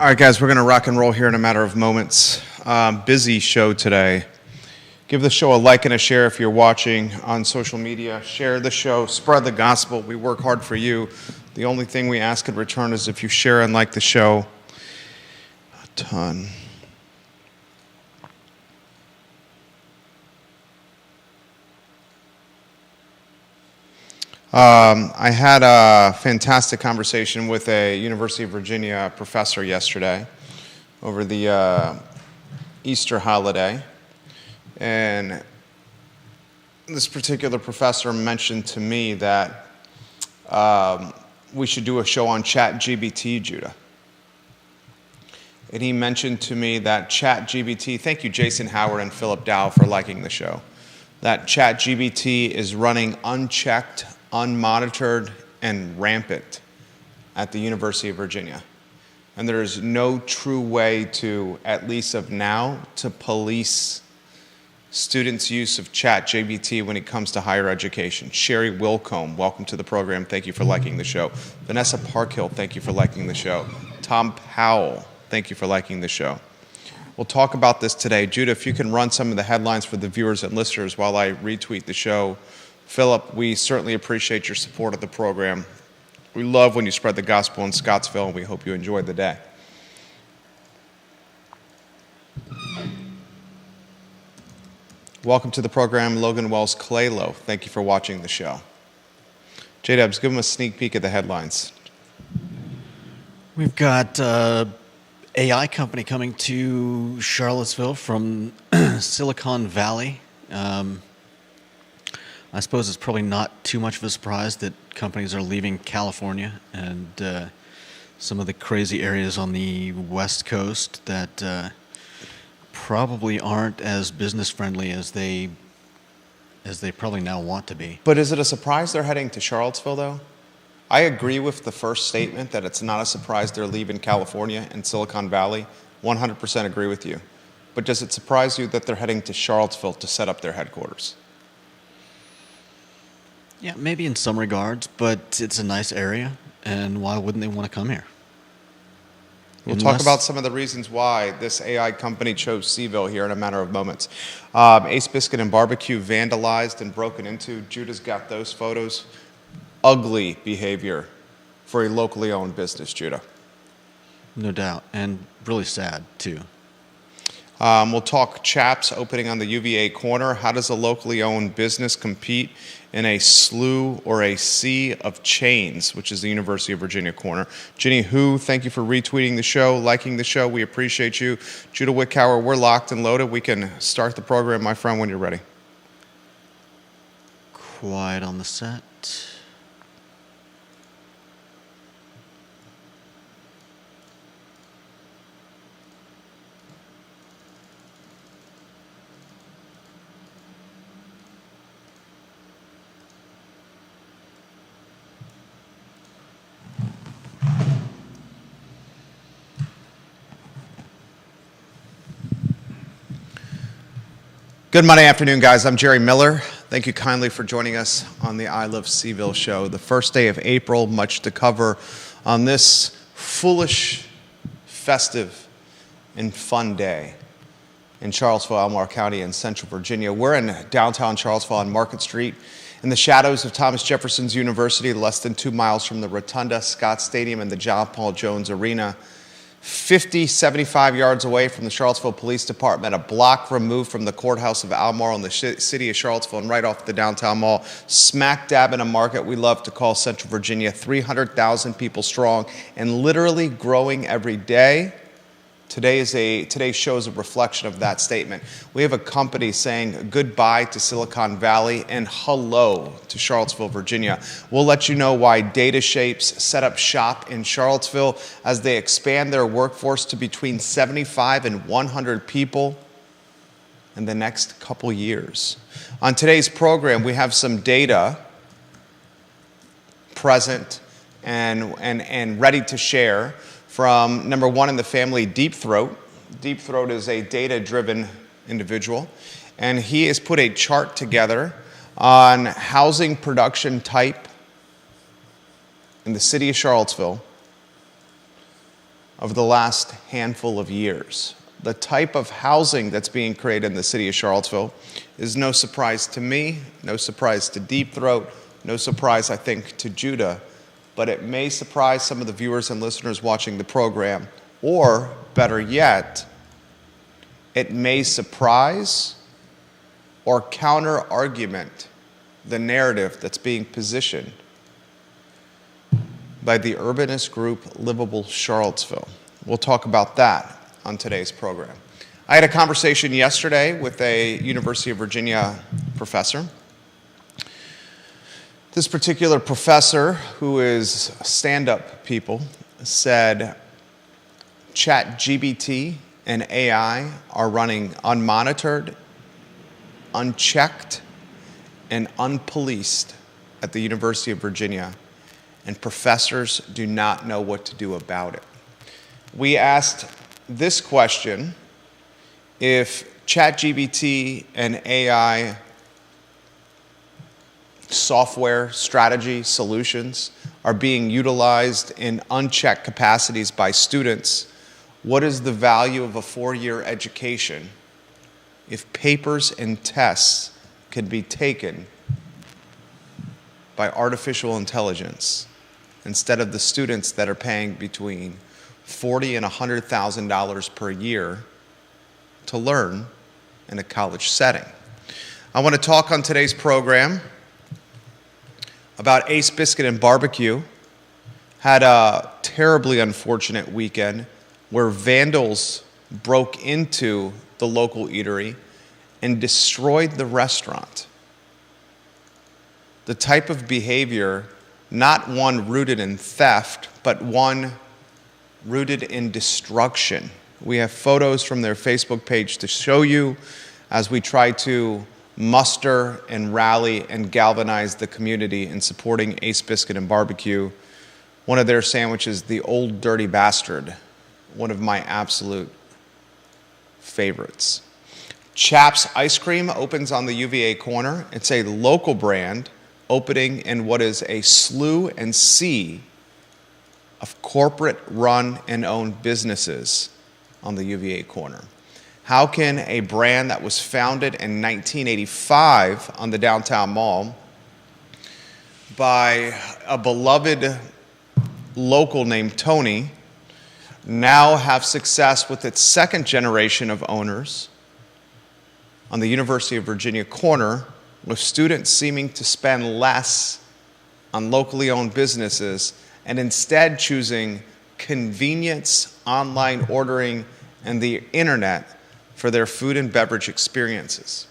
All right, guys, we're going to rock and roll here in a matter of moments. Busy show today. Give the show a like and a share if you're watching on social media. Share the show, spread the gospel. We work hard for you. The only thing we ask in return is if you share and like the show a ton. I had a fantastic conversation with a University of Virginia professor yesterday over the Easter holiday. And this particular professor mentioned to me that we should do a show on ChatGPT, Judah. And he mentioned to me that ChatGPT, thank you Jason Howard and Philip Dow for liking the show, that ChatGPT is running unchecked, unmonitored, and rampant at the University of Virginia. And there is no true way to, at least of now, to police students' use of ChatGPT when it comes to higher education. Sherry Wilcombe, welcome to the program. Thank you for liking the show. Vanessa Parkhill, thank you for liking the show. Tom Powell, thank you for liking the show. We'll talk about this today. Judah, if you can run some of the headlines for the viewers and listeners while I retweet the show. Philip, we certainly appreciate your support of the program. We love when you spread the gospel in Scottsville, and we hope you enjoy the day. Welcome to the program, Logan Wells Claylow. Thank you for watching the show. J-Dubs, give them a sneak peek at the headlines. We've got AI company coming to Charlottesville from Silicon Valley. I suppose it's probably not too much of a surprise that companies are leaving California and some of the crazy areas on the West Coast that probably aren't as business friendly as they probably now want to be. But is it a surprise they're heading to Charlottesville, though? I agree with the first statement that it's not a surprise they're leaving California and Silicon Valley. 100% agree with you. But does it surprise you that they're heading to Charlottesville to set up their headquarters? Yeah, maybe in some regards, but it's a nice area, and why wouldn't they want to come here? We'll talk about some of the reasons why this AI company chose Seville here in a matter of moments. Ace Biscuit and Barbecue vandalized and broken into. Judah's got those photos. Ugly behavior for a locally owned business, Judah. No doubt, and really sad, too. We'll talk Chaps opening on the UVA corner. How does a locally owned business compete in a slew or a sea of chains, which is the University of Virginia corner? Ginny Hu, thank you for retweeting the show, liking the show. We appreciate you. Judah Wickower, we're locked and loaded. We can start the program, my friend, when you're ready. Quiet on the set. Good Monday afternoon, guys. I'm Jerry Miller. Thank you kindly for joining us on the I Love Seville show. The first day of April, much to cover on this foolish, festive, and fun day in Charlottesville, Albemarle County in Central Virginia. We're in downtown Charlottesville on Market Street in the shadows of Thomas Jefferson's University, less than 2 miles from the Rotunda, Scott Stadium, and the John Paul Jones Arena. 50, 75 yards away from the Charlottesville Police Department, a block removed from the courthouse of Albemarle in the city of Charlottesville and right off the downtown mall, smack dab in a market we love to call Central Virginia, 300,000 people strong and literally growing every day. Today's show is a reflection of that statement. We have a company saying goodbye to Silicon Valley and hello to Charlottesville, Virginia. We'll let you know why Data Shapes set up shop in Charlottesville as they expand their workforce to between 75 and 100 people in the next couple years. On today's program, we have some data present and ready to share from number one in the family, Deep Throat. Deep Throat is a data-driven individual, and he has put a chart together on housing production type in the city of Charlottesville of the last handful of years. The type of housing that's being created in the city of Charlottesville is no surprise to me, no surprise to Deep Throat, no surprise, I think, to Judah, but it may surprise some of the viewers and listeners watching the program, or better yet, it may surprise or counter-argument the narrative that's being positioned by the urbanist group Livable Charlottesville. We'll talk about that on today's program. I had a conversation yesterday with a University of Virginia professor. This particular professor, who is stand-up people, said ChatGPT and AI are running unmonitored, unchecked, and unpoliced at the University of Virginia, and professors do not know what to do about it. We asked this question: if ChatGPT and AI software strategy solutions are being utilized in unchecked capacities by students, what is the value of a 4-year education if papers and tests can be taken by artificial intelligence instead of the students that are paying between $40,000 and $100,000 per year to learn in a college setting? I want to talk on today's program about Ace Biscuit and Barbecue. Had a terribly unfortunate weekend where vandals broke into the local eatery and destroyed the restaurant. The type of behavior, not one rooted in theft, but one rooted in destruction. We have photos from their Facebook page to show you as we try to muster and rally and galvanize the community in supporting Ace Biscuit and Barbecue. One of their sandwiches, the Old Dirty Bastard, one of my absolute favorites. Chaps Ice Cream opens on the UVA corner. It's a local brand opening in what is a slew and sea of corporate run and owned businesses on the UVA corner. How can a brand that was founded in 1985 on the downtown mall by a beloved local named Tony now have success with its second generation of owners on the University of Virginia corner, with students seeming to spend less on locally owned businesses and instead choosing convenience, online ordering, and the internet for their food and beverage experiences?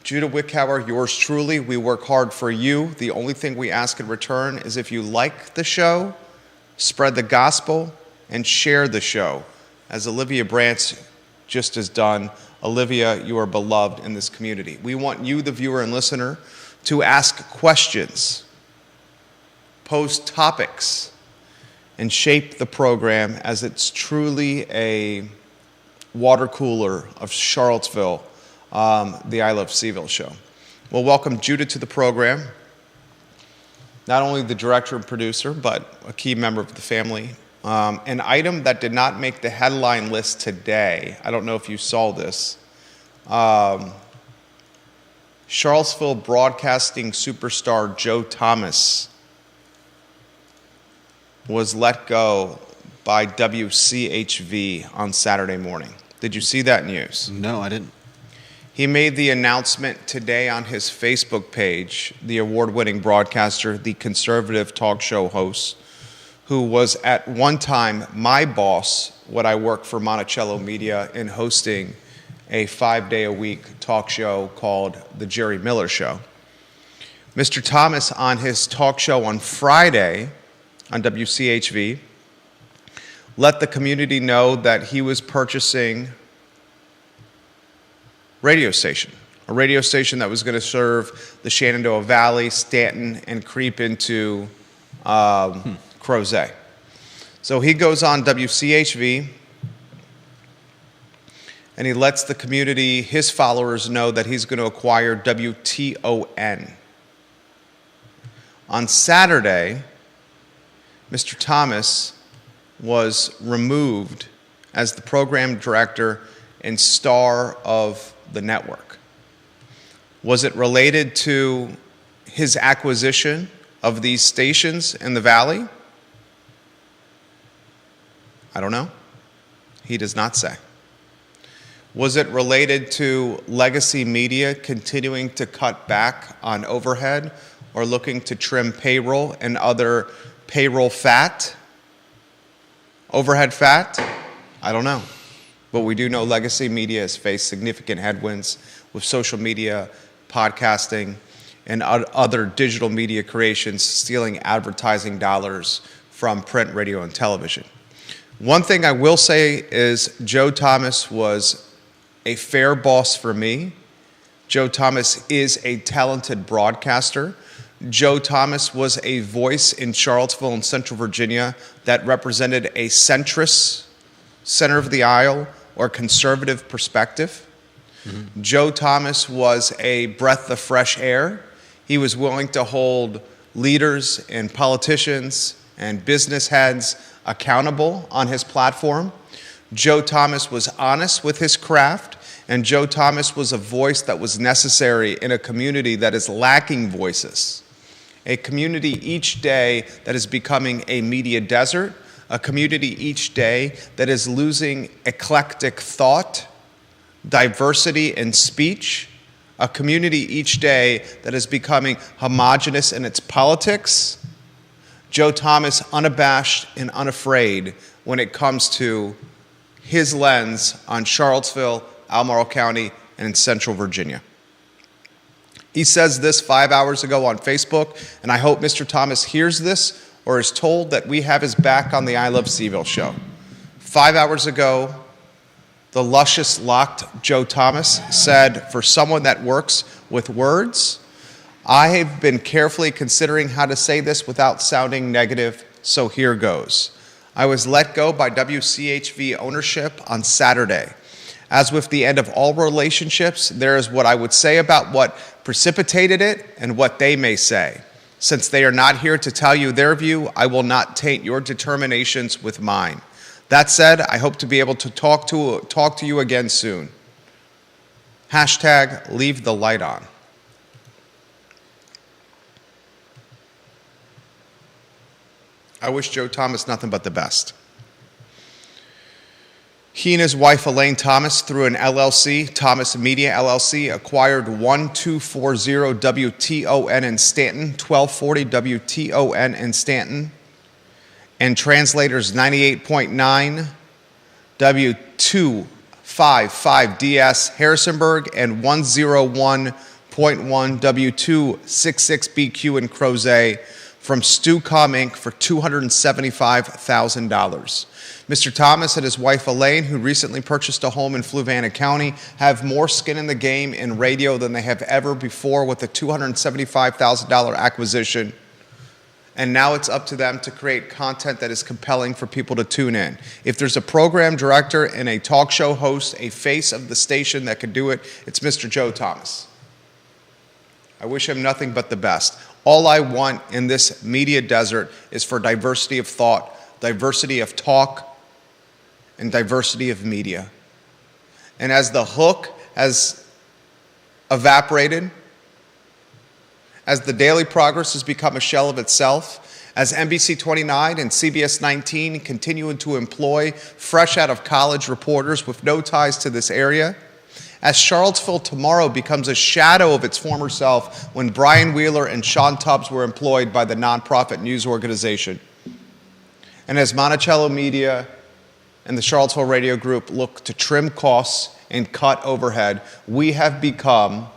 Judah Wickhauer, yours truly, we work hard for you. The only thing we ask in return is if you like the show, spread the gospel, and share the show, as Olivia Brantz just has done. Olivia, you are beloved in this community. We want you, the viewer and listener, to ask questions, pose topics, and shape the program as it's truly a water cooler of Charlottesville, the I Love Seville show. We'll welcome Judah to the program, not only the director and producer, but a key member of the family. An item that did not make the headline list today, I don't know if you saw this, Charlottesville broadcasting superstar Joe Thomas was let go by WCHV on Saturday morning. Did you see that news? No, I didn't. He made the announcement today on his Facebook page, the award-winning broadcaster, the conservative talk show host, who was at one time my boss when I worked for Monticello Media in hosting a 5-day-a-week talk show called The Jerry Miller Show. Mr. Thomas, on his talk show on Friday on WCHV, let the community know that he was purchasing radio station, a radio station that was going to serve the Shenandoah Valley, Stanton, and creep into Crozet. So he goes on WCHV, and he lets the community, his followers, know that he's going to acquire WTON. On Saturday, Mr. Thomas was removed as the program director and star of the network? Was it related to his acquisition of these stations in the Valley? I don't know. He does not say. Was it related to Legacy Media continuing to cut back on overhead or looking to trim payroll and other payroll fat? Overhead fat? I don't know. But we do know Legacy Media has faced significant headwinds with social media, podcasting, and other digital media creations stealing advertising dollars from print, radio, and television. One thing I will say is Joe Thomas was a fair boss for me. Joe Thomas is a talented broadcaster. Joe Thomas was a voice in Charlottesville and Central Virginia that represented a centrist, center of the aisle, or conservative perspective. Mm-hmm. Joe Thomas was a breath of fresh air. He was willing to hold leaders and politicians and business heads accountable on his platform. Joe Thomas was honest with his craft, and Joe Thomas was a voice that was necessary in a community that is lacking voices. A community each day that is becoming a media desert, a community each day that is losing eclectic thought, diversity in speech, a community each day that is becoming homogenous in its politics. Joe Thomas unabashed and unafraid when it comes to his lens on Charlottesville, Albemarle County, and in Central Virginia. He says this 5 hours ago on Facebook, and I hope Mr. Thomas hears this or is told that we have his back on the I Love CVille show. 5 hours ago, the luscious locked Joe Thomas said, for someone that works with words, I have been carefully considering how to say this without sounding negative, so here goes. I was let go by WCHV ownership on Saturday. As with the end of all relationships, there is what I would say about what precipitated it and what they may say. Since they are not here to tell you their view, I will not taint your determinations with mine. That said, I hope to be able to talk to you again soon. Hashtag leave the light on. I wish Joe Thomas nothing but the best. He and his wife, Elaine Thomas, through an LLC, Thomas Media LLC, acquired 1240 WTON in Stanton, 1240 WTON in Stanton, and Translators 98.9 W255DS Harrisonburg, and 101.1 W266BQ in Crozet from Stucom Inc. for $275,000. Mr. Thomas and his wife Elaine, who recently purchased a home in Fluvanna County, have more skin in the game in radio than they have ever before with a $275,000 acquisition. And now it's up to them to create content that is compelling for people to tune in. If there's a program director and a talk show host, a face of the station that could do it, it's Mr. Joe Thomas. I wish him nothing but the best. All I want in this media desert is for diversity of thought, diversity of talk, and diversity of media. And as the hook has evaporated, as the Daily Progress has become a shell of itself, as NBC 29 and CBS 19 continue to employ fresh out of college reporters with no ties to this area, as Charlottesville tomorrow becomes a shadow of its former self when Brian Wheeler and Sean Tubbs were employed by the nonprofit news organization, and as Monticello Media and the Charlottesville Radio Group look to trim costs and cut overhead, we have become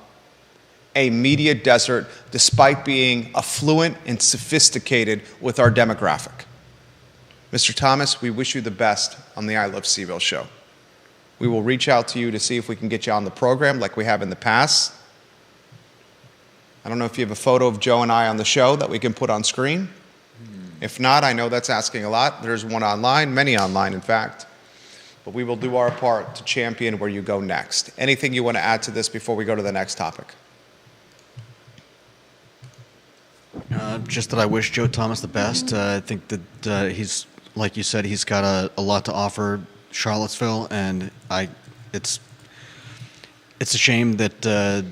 a media desert despite being affluent and sophisticated with our demographic. Mr. Thomas, we wish you the best on the I Love CVille show. We will reach out to you to see if we can get you on the program like we have in the past. I don't know if you have a photo of Joe and I on the show that we can put on screen. If not, I know that's asking a lot. There's one online, many online, in fact. But we will do our part to champion where you go next. Anything you want to add to this before we go to the next topic? Just that I wish Joe Thomas the best. I think that he's like you said, he's got a lot to offer Charlottesville, and it's a shame that the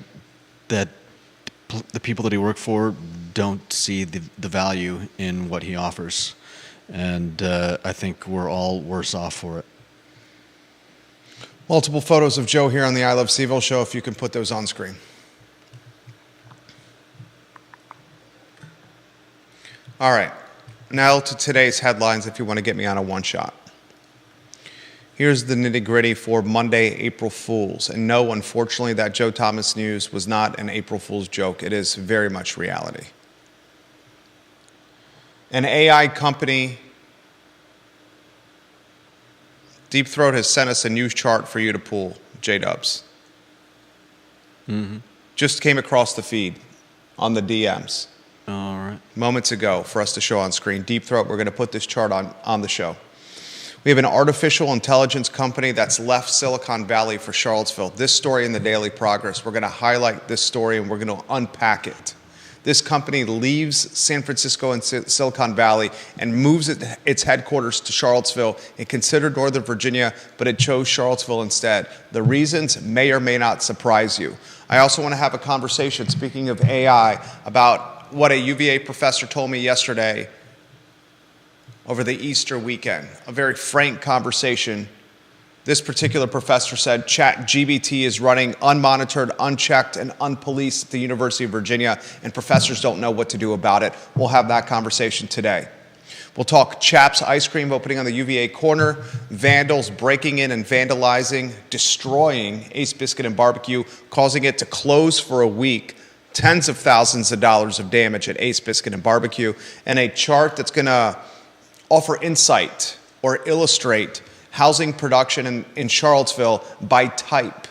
people that he worked for don't see the value in what he offers, and I think we're all worse off for it. Multiple photos of Joe here on the I Love CVille show, if you can put those on screen. All right, now to today's headlines if you want to get me on a one-shot. Here's the nitty-gritty for Monday, April Fools. And no, unfortunately, that Joe Thomas news was not an April Fool's joke. It is very much reality. An AI company, Deep Throat, has sent us a news chart for you to pull, J-Dubs. Just came across the feed on the DMs. All right. Moments ago for us to show on screen. Deep Throat, we're going to put this chart on the show. We have an artificial intelligence company that's left Silicon Valley for Charlottesville. This story in the Daily Progress, we're going to highlight this story and we're going to unpack it. This company leaves San Francisco and Silicon Valley and moves its headquarters to Charlottesville. It considered Northern Virginia, but it chose Charlottesville instead. The reasons may or may not surprise you. I also want to have a conversation, speaking of AI, about what a UVA professor told me yesterday over the Easter weekend. A very frank conversation. This particular professor said ChatGPT is running unmonitored, unchecked, and unpoliced at the University of Virginia, and professors don't know what to do about it. We'll have that conversation today. We'll talk Chaps Ice Cream opening on the UVA corner, vandals breaking in and vandalizing, destroying Ace Biscuit and Barbecue, causing it to close for a week, tens of thousands of dollars of damage at Ace Biscuit and Barbecue, and a chart that's going to offer insight or illustrate housing production in Charlottesville by type.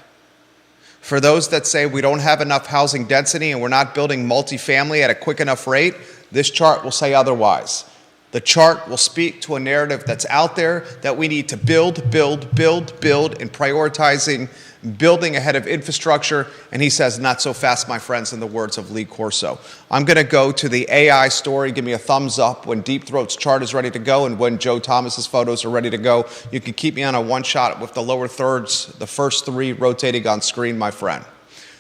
For those that say we don't have enough housing density and we're not building multifamily at a quick enough rate, this chart will say otherwise. The chart will speak to a narrative that's out there that we need to build, and prioritizing building ahead of infrastructure. And he says, not so fast, my friends, in the words of Lee Corso. I'm going to go to the AI story. Give me a thumbs up when Deep Throat's chart is ready to go and when Joe Thomas's photos are ready to go. You can keep me on a one shot with the lower thirds, the first three rotating on screen, my friend.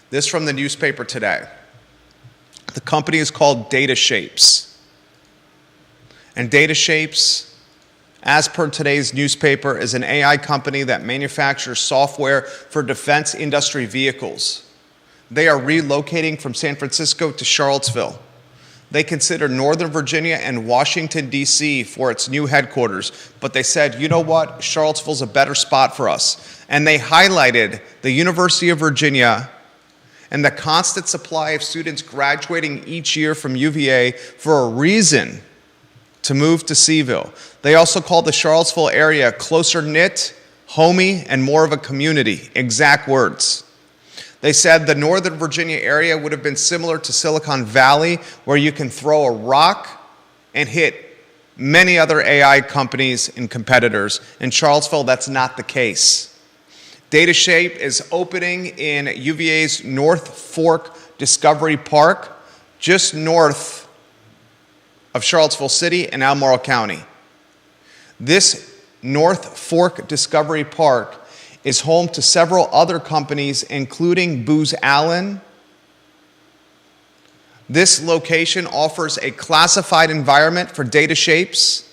This from the newspaper today. The company is called Data Shapes. And Data Shapes, as per today's newspaper, is an AI company that manufactures software for defense industry vehicles. They are relocating from San Francisco to Charlottesville. They considered Northern Virginia and Washington, D.C. for its new headquarters, but they said, you know what, Charlottesville's a better spot for us. And they highlighted the University of Virginia and the constant supply of students graduating each year from UVA for a reason to move to CVille. They also called the Charlottesville area closer knit, homey, and more of a community. Exact words. They said the Northern Virginia area would have been similar to Silicon Valley, where you can throw a rock and hit many other AI companies and competitors. In Charlottesville, that's not the case. DataShape is opening in UVA's North Fork Discovery Park, just north of Charlottesville City and Albemarle County. This North Fork Discovery Park is home to several other companies, including Booz Allen. This location offers a classified environment for Data Shapes,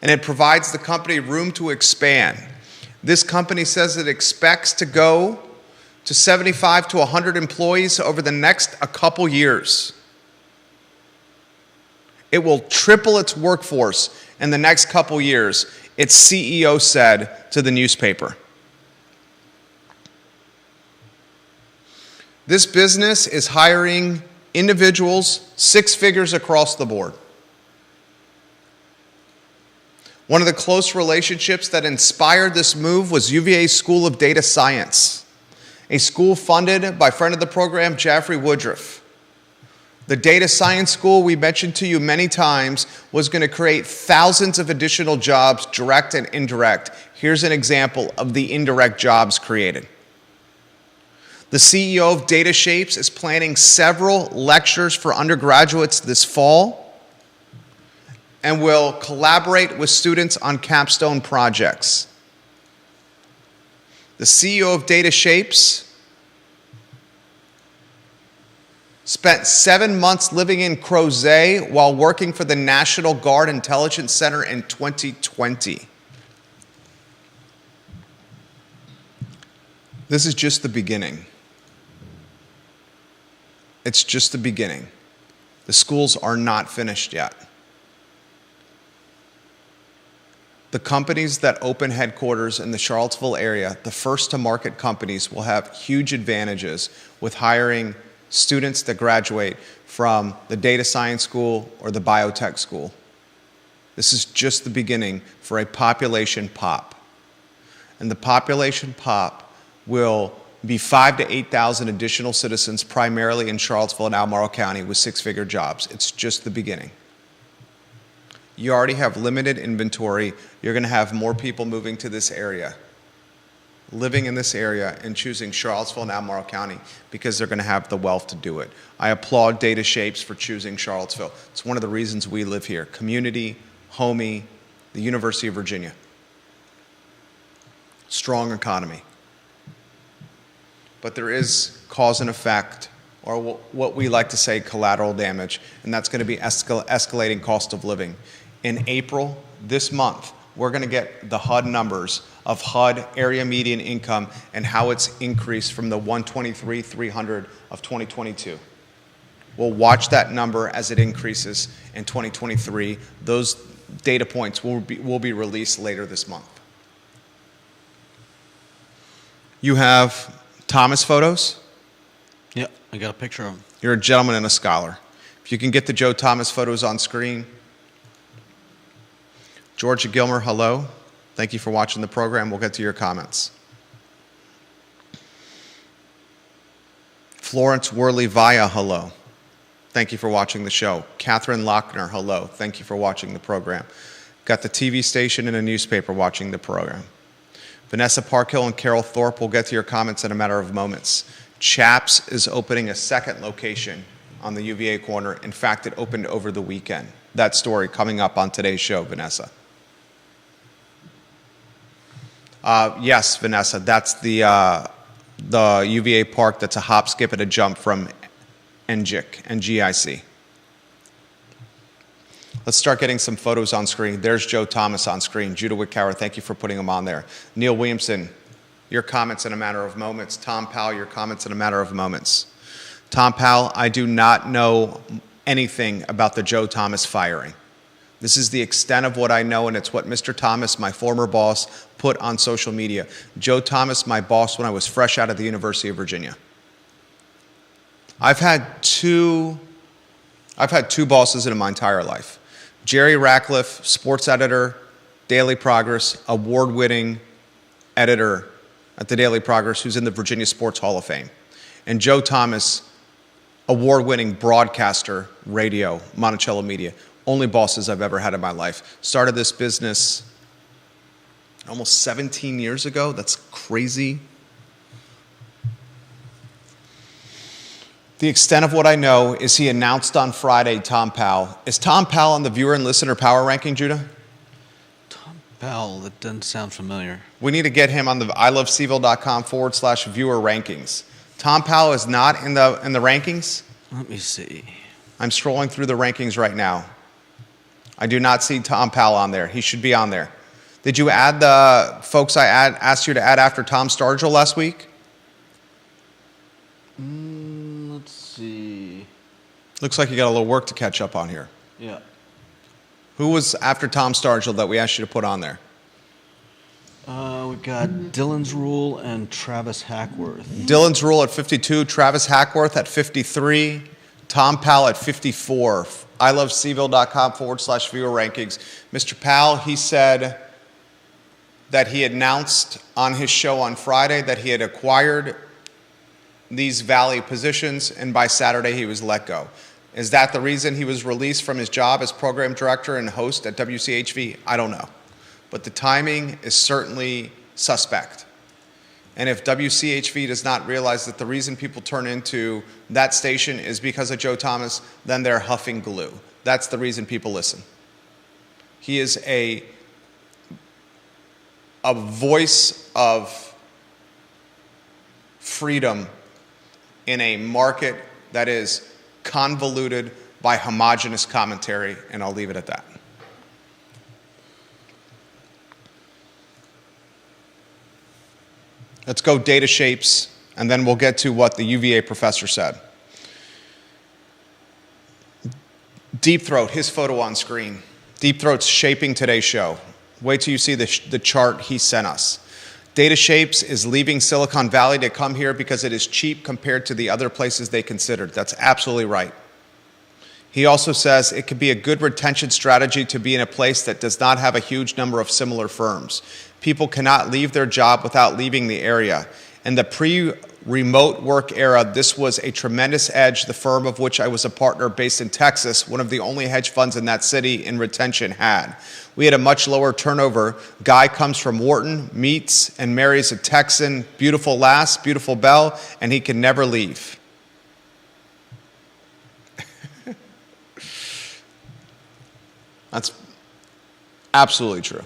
and it provides the company room to expand. This company says it expects to go to 75 to 100 employees over the next a couple years. It will triple its workforce in the next couple years, its CEO said to the newspaper. This business is hiring individuals, 6 figures across the board. One of the close relationships that inspired this move was UVA School of Data Science, a school funded by friend of the program, Jaffrey Woodruff. The data science school we mentioned to you many times was going to create thousands of additional jobs, direct and indirect. Here's an example of the indirect jobs created. The CEO of Data Shapes is planning several lectures for undergraduates this fall. and will collaborate with students on capstone projects. The CEO of Data Shapes spent 7 months living in Crozet while working for the National Guard Intelligence Center in 2020. This is just the beginning. It's just the beginning. The schools are not finished yet. The companies that open headquarters in the Charlottesville area, the first to market companies, will have huge advantages with hiring students that graduate from the data science school or the biotech school. This is just the beginning for a population pop. And the population pop will be 5,000 to 8,000 additional citizens, primarily in Charlottesville and Albemarle County, with six-figure jobs. It's just the beginning. You already have limited inventory. You're going to have more people moving to this area, living in this area and choosing Charlottesville and Albemarle County because they're going to have the wealth to do it. I applaud Data Shapes for choosing Charlottesville. It's one of the reasons we live here. Community, homey, the University of Virginia. Strong economy. But there is cause and effect, or what we like to say collateral damage, and that's going to be escalating cost of living. In April, this month, we're going to get the HUD numbers of HUD area median income and how it's increased from the 123,300 of 2022. We'll watch that number as it increases in 2023. Those data points will be released later this month. You have Thomas photos? Yeah, I got a picture of him. You're a gentleman and a scholar. If you can get the Joe Thomas photos on screen. Georgia Gilmer, hello. Thank you for watching the program. We'll get to your comments. Florence Worley Vaya, hello. Thank you for watching the show. Catherine Lochner, hello. Thank you for watching the program. Got the TV station and a newspaper watching the program. Vanessa Parkhill and Carol Thorpe, will get to your comments in a matter of moments. Chaps is opening a second location on the UVA corner. In fact, it opened over the weekend. That story coming up on today's show, Vanessa. Yes, Vanessa, that's the UVA park that's a hop, skip, and a jump from NGIC. Let's start getting some photos on screen. There's Joe Thomas on screen. Judah Wickower, thank you for putting him on there. Neil Williamson, your comments in a matter of moments. Tom Powell, your comments in a matter of moments. Tom Powell, I do not know anything about the Joe Thomas firing. This is the extent of what I know, and it's what Mr. Thomas, my former boss, put on social media. Joe Thomas, my boss when I was fresh out of the University of Virginia. I've had two bosses in my entire life. Jerry Ratcliffe, sports editor, Daily Progress, award-winning editor at the Daily Progress, who's in the Virginia Sports Hall of Fame. And Joe Thomas, award-winning broadcaster, radio, Monticello Media. Only bosses I've ever had in my life. Started this business almost 17 years ago. That's crazy. The extent of what I know is he announced on Friday, Tom Powell. Is Tom Powell on the viewer and listener power ranking, Judah? Tom Powell, that doesn't sound familiar. We need to get him on the iloveseville.com/viewer rankings. Tom Powell is not in the rankings? Let me see. I'm scrolling through the rankings right now. I do not see Tom Powell on there. He should be on there. Did you add the folks I asked you to add after Tom Stargell last week? Let's see. Looks like you got a little work to catch up on here. Yeah. Who was after Tom Stargell that we asked you to put on there? We've got Dylan's Rule and Travis Hackworth. Dylan's Rule at 52, Travis Hackworth at 53, Tom Powell at 54. iloveseville.com/viewer rankings. Mr. Powell, he said that he announced on his show on Friday that he had acquired these Valley positions, and by Saturday he was let go. Is that the reason he was released from his job as program director and host at WCHV? I don't know. But the timing is certainly suspect. And if WCHV does not realize that the reason people turn into that station is because of Joe Thomas, then they're huffing glue. That's the reason people listen. He is a voice of freedom in a market that is convoluted by homogenous commentary, and I'll leave it at that. Let's go data shapes, and then we'll get to what the UVA professor said. Deep Throat, his photo on screen. Deep Throat's shaping today's show. Wait till you see the chart he sent us. Data Shapes is leaving Silicon Valley to come here because it is cheap compared to the other places they considered. That's absolutely right. He also says it could be a good retention strategy to be in a place that does not have a huge number of similar firms. People cannot leave their job without leaving the area. In the pre-remote work era, this was a tremendous edge. The firm of which I was a partner based in Texas, one of the only hedge funds in that city in retention, had. We had a much lower turnover. Guy comes from Wharton, meets and marries a Texan, beautiful lass, beautiful belle, and he can never leave. That's absolutely true.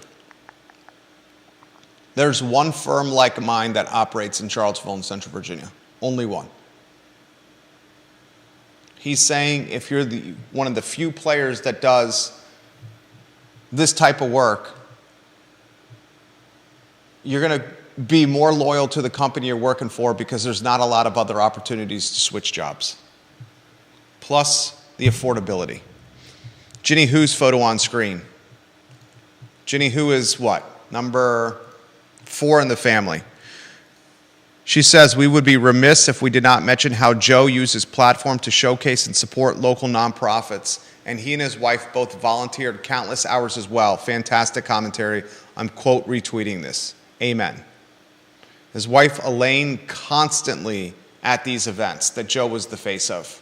There's one firm like mine that operates in Charlottesville and Central Virginia. Only one. He's saying if you're one of the few players that does this type of work, you're going to be more loyal to the company you're working for because there's not a lot of other opportunities to switch jobs. Plus the affordability. Ginny Hu's photo on screen. Ginny Hu is what? Number 4 in the family. She says, we would be remiss if we did not mention how Joe used his platform to showcase and support local nonprofits. And he and his wife both volunteered countless hours as well. Fantastic commentary. I'm quote retweeting this. Amen. His wife Elaine constantly at these events that Joe was the face of.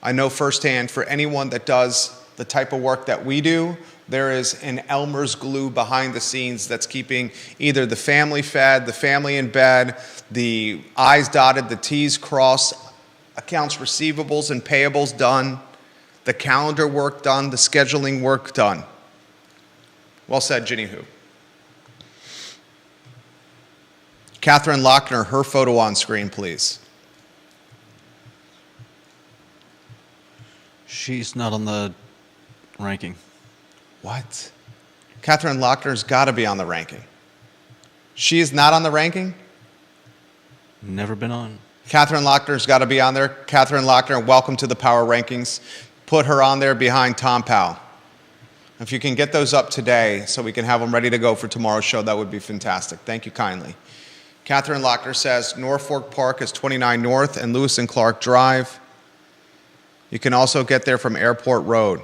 I know firsthand for anyone that does the type of work that we do, there is an Elmer's glue behind the scenes that's keeping either the family fed, the family in bed, the I's dotted, the T's crossed, accounts receivables and payables done, the calendar work done, the scheduling work done. Well said, Ginny Hu. Catherine Lochner, her photo on screen, please. She's not on the ranking. What? Catherine Lochner's got to be on the ranking. She is not on the ranking? Never been on. Catherine Lochner's got to be on there. Catherine Lochner, welcome to the Power Rankings. Put her on there behind Tom Powell. If you can get those up today so we can have them ready to go for tomorrow's show, that would be fantastic. Thank you kindly. Catherine Lochner says Norfolk Park is 29 North and Lewis and Clark Drive. You can also get there from Airport Road.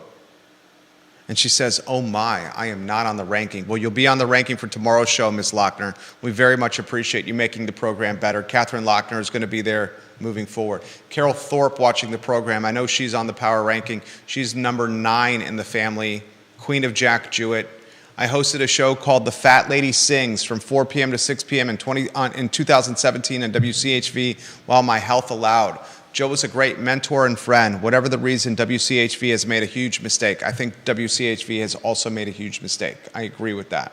And she says, oh my, I am not on the ranking. Well, you'll be on the ranking for tomorrow's show, Ms. Lochner. We very much appreciate you making the program better. Catherine Lochner is going to be there moving forward. Carol Thorpe watching the program. I know she's on the Power Ranking. She's number 9 in the family, Queen of Jack Jewett. I hosted a show called The Fat Lady Sings from 4 p.m. to 6 p.m. in 2017 on WCHV while my health allowed. Joe was a great mentor and friend. Whatever the reason, WCHV has made a huge mistake. I think WCHV has also made a huge mistake. I agree with that.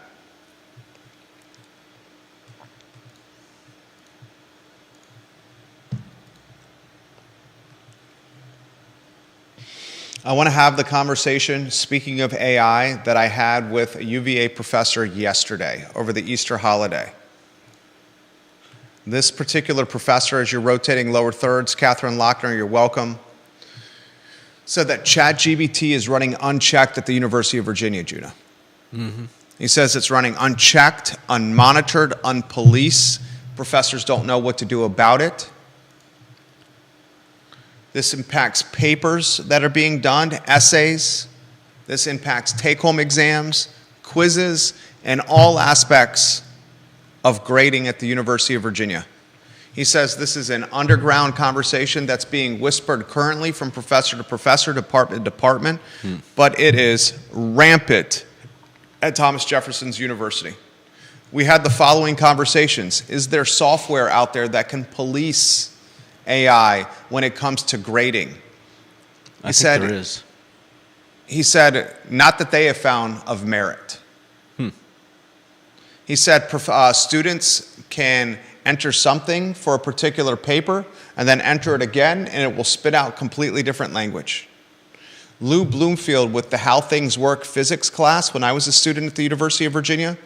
I want to have the conversation, speaking of AI, that I had with a UVA professor yesterday over the Easter holiday. This particular professor, as you're rotating lower thirds, Catherine Lochner, you're welcome, said that ChatGPT is running unchecked at the University of Virginia, Judah. Mm-hmm. He says it's running unchecked, unmonitored, unpoliced. Professors don't know what to do about it. This impacts papers that are being done, essays. This impacts take-home exams, quizzes, and all aspects of grading at the University of Virginia. He says this is an underground conversation that's being whispered currently from professor to professor, department to department, but it is rampant at Thomas Jefferson's University. We had the following conversations. Is there software out there that can police AI when it comes to grading? I think there is. he said, not that they have found of merit. He said students can enter something for a particular paper and then enter it again, and it will spit out completely different language. Lou Bloomfield, with the How Things Work physics class, when I was a student at the University of Virginia,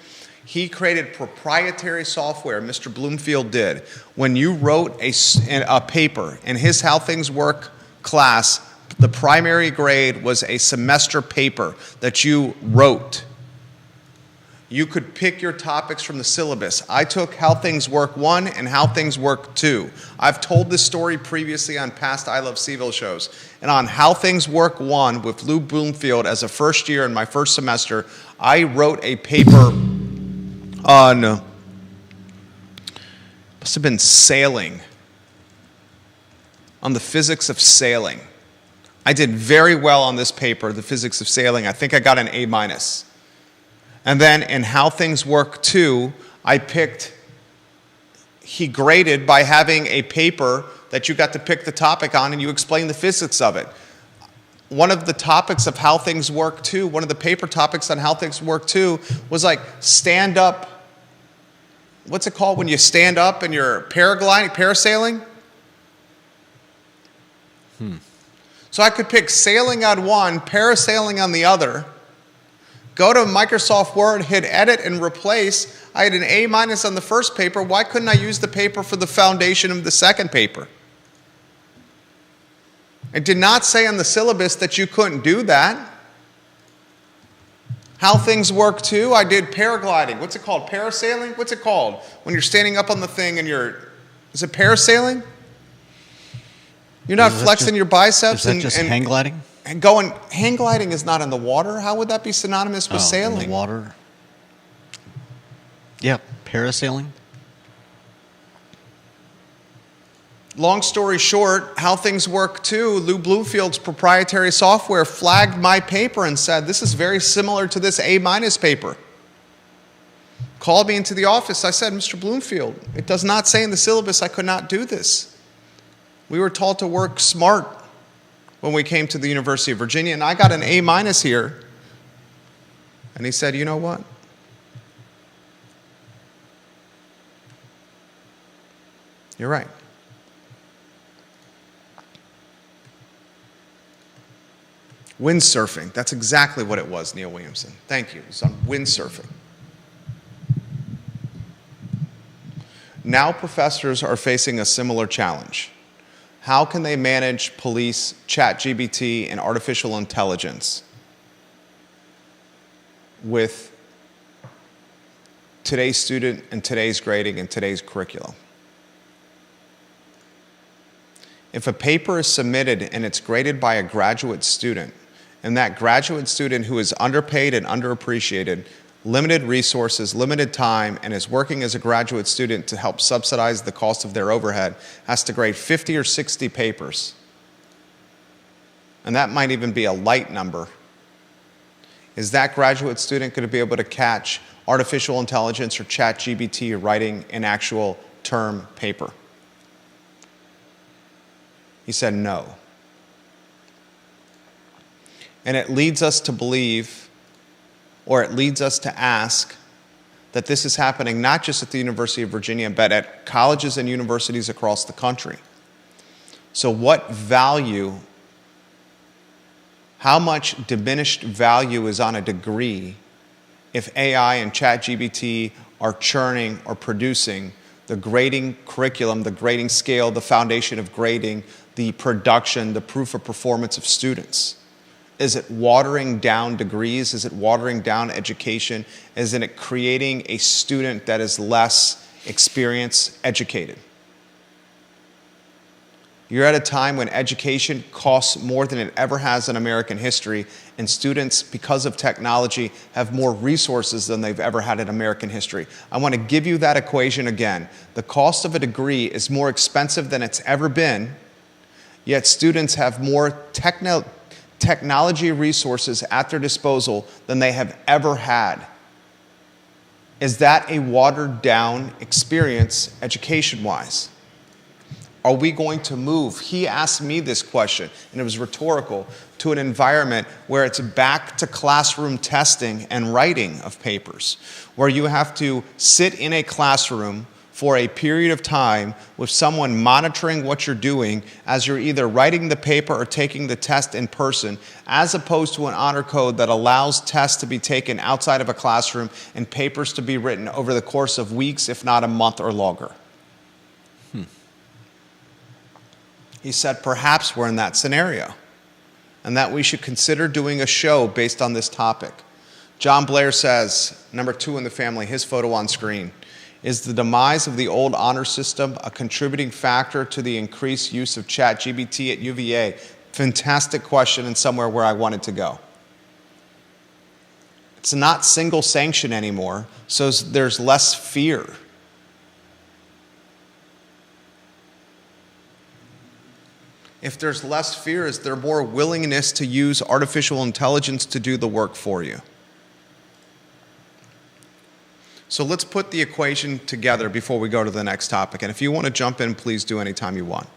he created proprietary software, Mr. Bloomfield did. When you wrote a paper in his How Things Work class, the primary grade was a semester paper that you wrote. You could pick your topics from the syllabus. I took How Things Work 1 and How Things Work 2. I've told this story previously on past I Love CVille shows. And on How Things Work 1 with Lou Bloomfield as a first year in my first semester, I wrote a paper on, must have been sailing, on the physics of sailing. I did very well on this paper, the physics of sailing. I think I got an A-. And then in How Things Work 2, he graded by having a paper that you got to pick the topic on and you explain the physics of it. One of the topics of How Things Work 2, one of the paper topics on How Things Work 2 was like stand up, what's it called when you stand up and you're parasailing? So I could pick sailing on one, parasailing on the other, go to Microsoft Word, hit edit and replace. I had an A- on the first paper. Why couldn't I use the paper for the foundation of the second paper? It did not say on the syllabus that you couldn't do that. How Things Work 2, I did paragliding. What's it called? Parasailing? What's it called? When you're standing up on the thing and is it parasailing? You're not flexing your biceps. Is that just hang gliding? And hang gliding is not in the water. How would that be synonymous with sailing? In the water. Yeah, parasailing. Long story short, How Things Work 2, Lou Bloomfield's proprietary software flagged my paper and said, this is very similar to this A- paper. Called me into the office. I said, Mr. Bloomfield, it does not say in the syllabus I could not do this. We were taught to work smart when we came to the University of Virginia, and I got an A- here. And he said, you know what? You're right. Windsurfing. That's exactly what it was, Neil Williamson. Thank you. It was on windsurfing. Now professors are facing a similar challenge. How can they manage police, ChatGPT, and artificial intelligence with today's student and today's grading and today's curriculum? If a paper is submitted and it's graded by a graduate student, and that graduate student who is underpaid and underappreciated, limited resources, limited time, and is working as a graduate student to help subsidize the cost of their overhead, has to grade 50 or 60 papers, and that might even be a light number, is that graduate student going to be able to catch artificial intelligence or ChatGPT writing an actual term paper? He said no. And it leads us to believe, or it leads us to ask, that this is happening not just at the University of Virginia, but at colleges and universities across the country. So what value, how much diminished value is on a degree if AI and ChatGPT are churning or producing the grading curriculum, the grading scale, the foundation of grading, the production, the proof of performance of students? Is it watering down degrees? Is it watering down education? Is it creating a student that is less experienced, educated? You're at a time when education costs more than it ever has in American history, and students, because of technology, have more resources than they've ever had in American history. I want to give you that equation again. The cost of a degree is more expensive than it's ever been, yet students have more technology resources at their disposal than they have ever had. Is that a watered down experience education-wise? Are we going to move? He asked me this question, and it was rhetorical, to an environment where it's back to classroom testing and writing of papers, where you have to sit in a classroom for a period of time with someone monitoring what you're doing as you're either writing the paper or taking the test in person, as opposed to an honor code that allows tests to be taken outside of a classroom and papers to be written over the course of weeks, if not a month or longer. He said, perhaps we're in that scenario, and that we should consider doing a show based on this topic. John Blair says, number 2 in the family, his photo on screen. Is the demise of the old honor system a contributing factor to the increased use of ChatGPT at UVA? Fantastic question, and somewhere where I wanted to go. It's not single sanction anymore, so there's less fear. If there's less fear, is there more willingness to use artificial intelligence to do the work for you? So let's put the equation together before we go to the next topic. And if you want to jump in, please do anytime you want.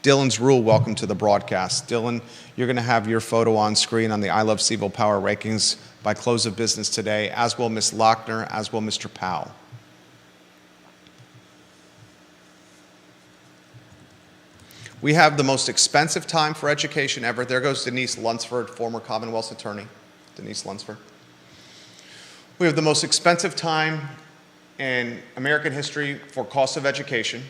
Dylan's Rule, welcome to the broadcast. Dylan, you're going to have your photo on screen on the I Love CVille Power Rankings by close of business today, as will Ms. Lochner, as will Mr. Powell. We have the most expensive time for education ever. There goes Denise Lunsford, former Commonwealth's attorney. Denise Lunsford. We have the most expensive time in American history for cost of education.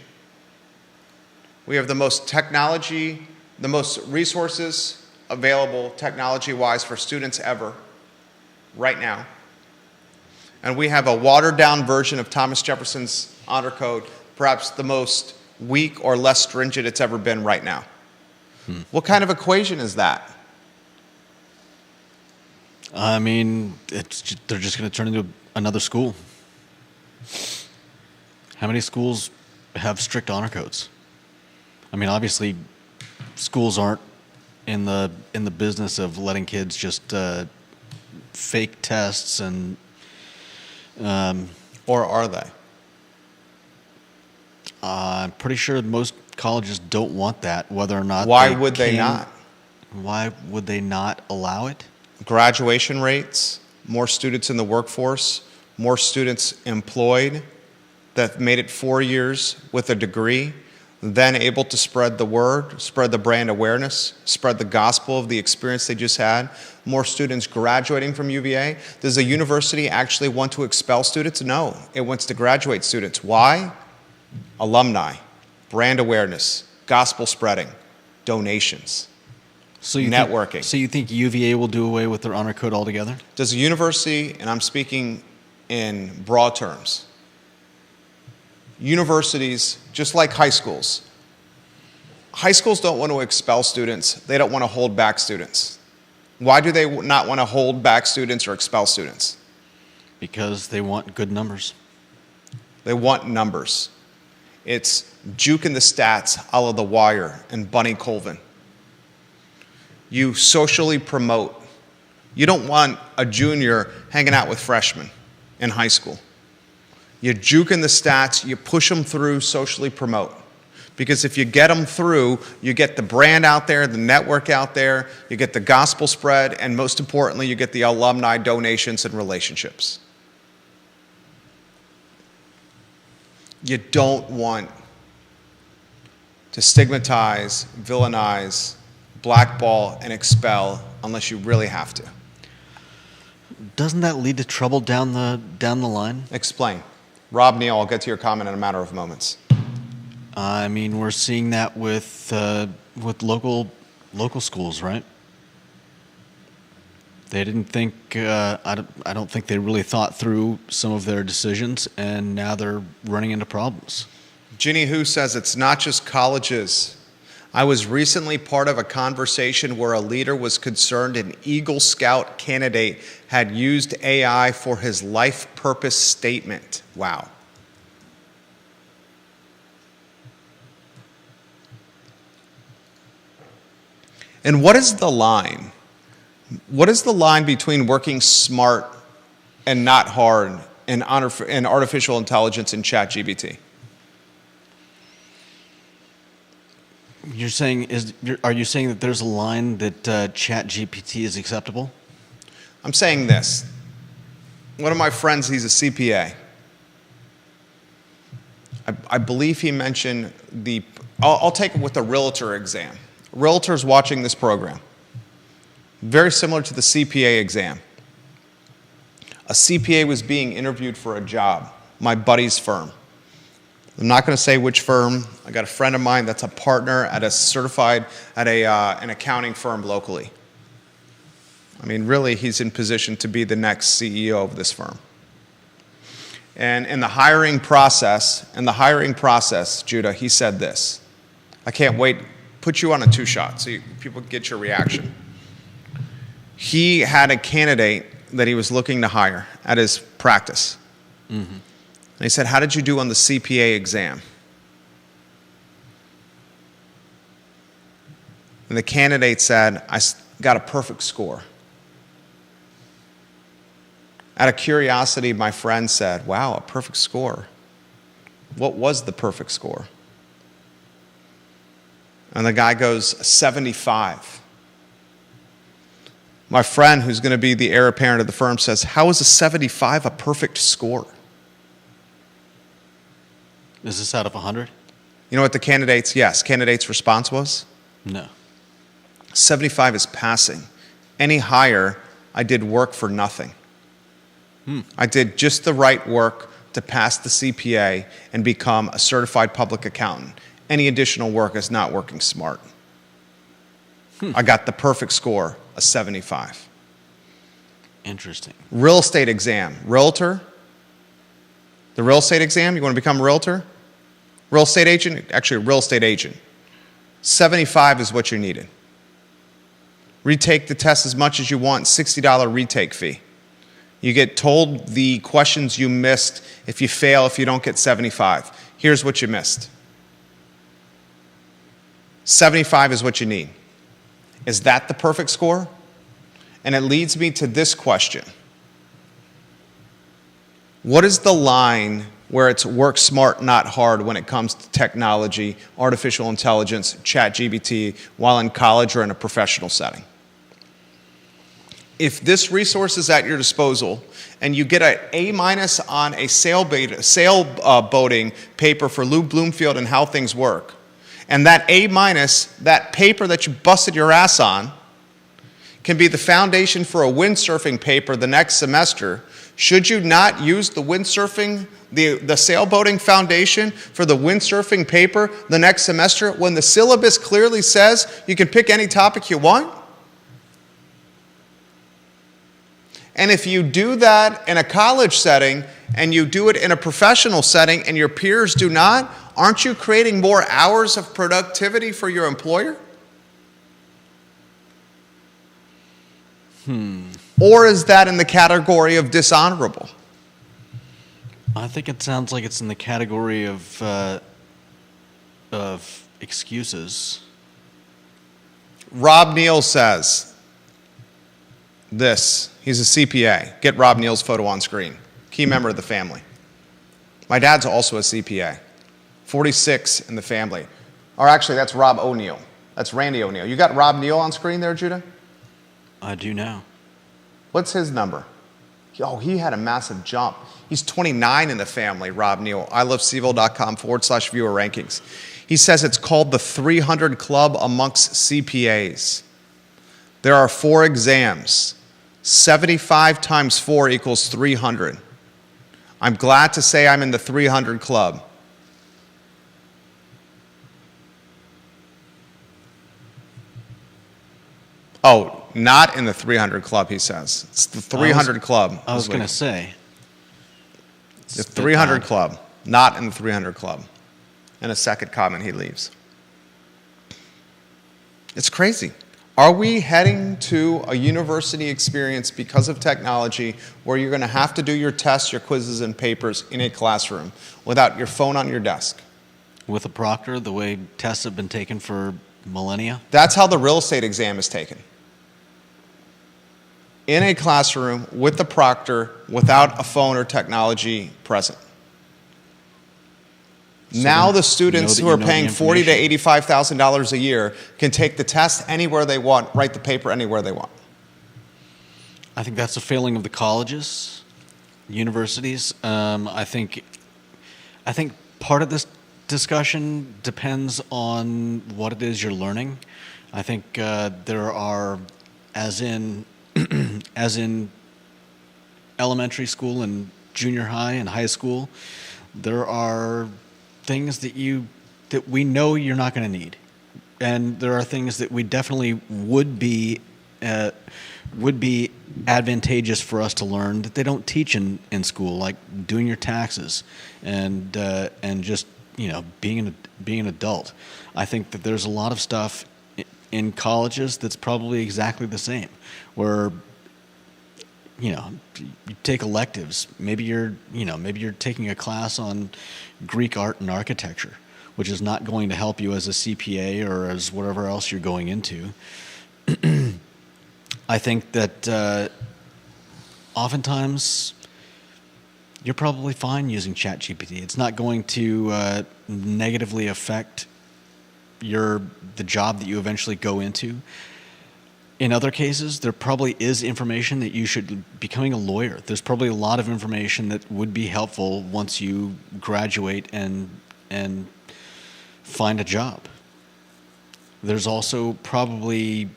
We have the most technology, the most resources available technology-wise for students ever, right now. And we have a watered-down version of Thomas Jefferson's honor code, perhaps the most weak or less stringent it's ever been right now. What kind of equation is that? I mean, they're just going to turn into another school. How many schools have strict honor codes? I mean, obviously, schools aren't in the business of letting kids just fake tests and. Or are they? I'm pretty sure most colleges don't want that, whether or not. Why would they not? Why would they not allow it? Graduation rates, more students in the workforce, more students employed that made it 4 years with a degree, then able to spread the word, spread the brand awareness, spread the gospel of the experience they just had, more students graduating from UVA. Does a university actually want to expel students? No, it wants to graduate students. Why? Alumni, brand awareness, gospel spreading, donations. Networking. So you think UVA will do away with their honor code altogether? Does a university, and I'm speaking in broad terms, universities, just like high schools don't want to expel students. They don't want to hold back students. Why do they not want to hold back students or expel students? Because they want good numbers. They want numbers. It's juking the stats a la The Wire and Bunny Colvin. You socially promote. You don't want a junior hanging out with freshmen in high school. You juke in the stats, you push them through, socially promote. Because if you get them through, you get the brand out there, the network out there, you get the gospel spread, and most importantly, you get the alumni donations and relationships. You don't want to stigmatize, villainize, blackball, and expel unless you really have to. Doesn't that lead to trouble down the line? Explain. Rob Neal, I'll get to your comment in a matter of moments. I mean, we're seeing that with local schools, right? They didn't think. I don't think they really thought through some of their decisions, and now they're running into problems. Ginny Hu says it's not just colleges. I was recently part of a conversation where a leader was concerned an Eagle Scout candidate had used AI for his life purpose statement. Wow. And what is the line? What is the line between working smart and not hard in artificial intelligence and ChatGPT? Are you saying that there's a line that ChatGPT is acceptable? I'm saying this. One of my friends, he's a CPA. I believe he mentioned I'll take it with the realtor exam. Realtors watching this program. Very similar to the CPA exam. A CPA was being interviewed for a job, my buddy's firm. I'm not going to say which firm. I got a friend of mine that's a partner at an accounting firm locally. I mean, really, he's in position to be the next CEO of this firm. And in the hiring process, Judah, he said this. I can't wait. Put you on a two-shot so people get your reaction. He had a candidate that he was looking to hire at his practice. Mm-hmm. And he said, how did you do on the CPA exam? And the candidate said, I got a perfect score. Out of curiosity, my friend said, wow, a perfect score. What was the perfect score? And the guy goes, 75. My friend, who's going to be the heir apparent of the firm, says, how is a 75 a perfect score? Is this out of 100? You know what the candidate's response was? No. 75 is passing. Any higher, I did work for nothing. I did just the right work to pass the CPA and become a certified public accountant. Any additional work is not working smart. I got the perfect score, a 75. Interesting. Real estate exam. Realtor? The real estate exam, you want to become a realtor? Real estate agent? Actually, a real estate agent. 75 is what you're needed. Retake the test as much as you want, $60 retake fee. You get told the questions you missed if you fail, if you don't get 75. Here's what you missed. 75 is what you need. Is that the perfect score? And it leads me to this question. What is the line where it's work smart, not hard when it comes to technology, artificial intelligence, ChatGPT, while in college or in a professional setting? If this resource is at your disposal and you get an A- on a sailboating paper for Lou Bloomfield and How Things Work, and that A-, that paper that you busted your ass on, can be the foundation for a windsurfing paper the next semester, should you not use the windsurfing, the sailboating foundation for the windsurfing paper the next semester when the syllabus clearly says you can pick any topic you want? And if you do that in a college setting and you do it in a professional setting and your peers do not, aren't you creating more hours of productivity for your employer? Or is that in the category of dishonorable? I think it sounds like it's in the category of excuses. Rob Neal says this. He's a CPA. Get Rob Neal's photo on screen. Key member of the family. My dad's also a CPA. 46 in the family. Or actually, that's Rob O'Neill. That's Randy O'Neill. You got Rob Neal on screen there, Judah? I do now. What's his number? Oh, he had a massive jump. He's 29 in the family, Rob Neal. ilovecville.com/viewer rankings. He says it's called the 300 Club amongst CPAs. There are 4 exams. 75 times 4 equals 300. I'm glad to say I'm in the 300 Club. Oh, not in the 300 Club, he says. It's the 300 Club. I was going to say. The 300 Club, not in the 300 Club. And a second comment, he leaves. It's crazy. Are we heading to a university experience because of technology where you're going to have to do your tests, your quizzes, and papers in a classroom without your phone on your desk? With a proctor, the way tests have been taken for millennia? That's how the real estate exam is taken. In a classroom with the proctor without a phone or technology present. Now then the students know that who you are know the paying $40,000 to information. $85,000 a year can take the test anywhere they want, write the paper anywhere they want. I think that's a failing of the colleges, universities. I think part of this discussion depends on what it is you're learning. I think there are, as in as in elementary school and junior high and high school, there are things that we know you're not going to need, and there are things that we definitely would be advantageous for us to learn that they don't teach in school, like doing your taxes and just being an adult. I think that there's a lot of stuff in colleges that's probably exactly the same, where you take electives. Maybe you're taking a class on Greek art and architecture, which is not going to help you as a CPA or as whatever else you're going into. I think that oftentimes you're probably fine using ChatGPT. It's not going to negatively affect the job that you eventually go into. In other cases, there probably is information that you should, becoming a lawyer, there's probably a lot of information that would be helpful once you graduate and find a job. There's also probably,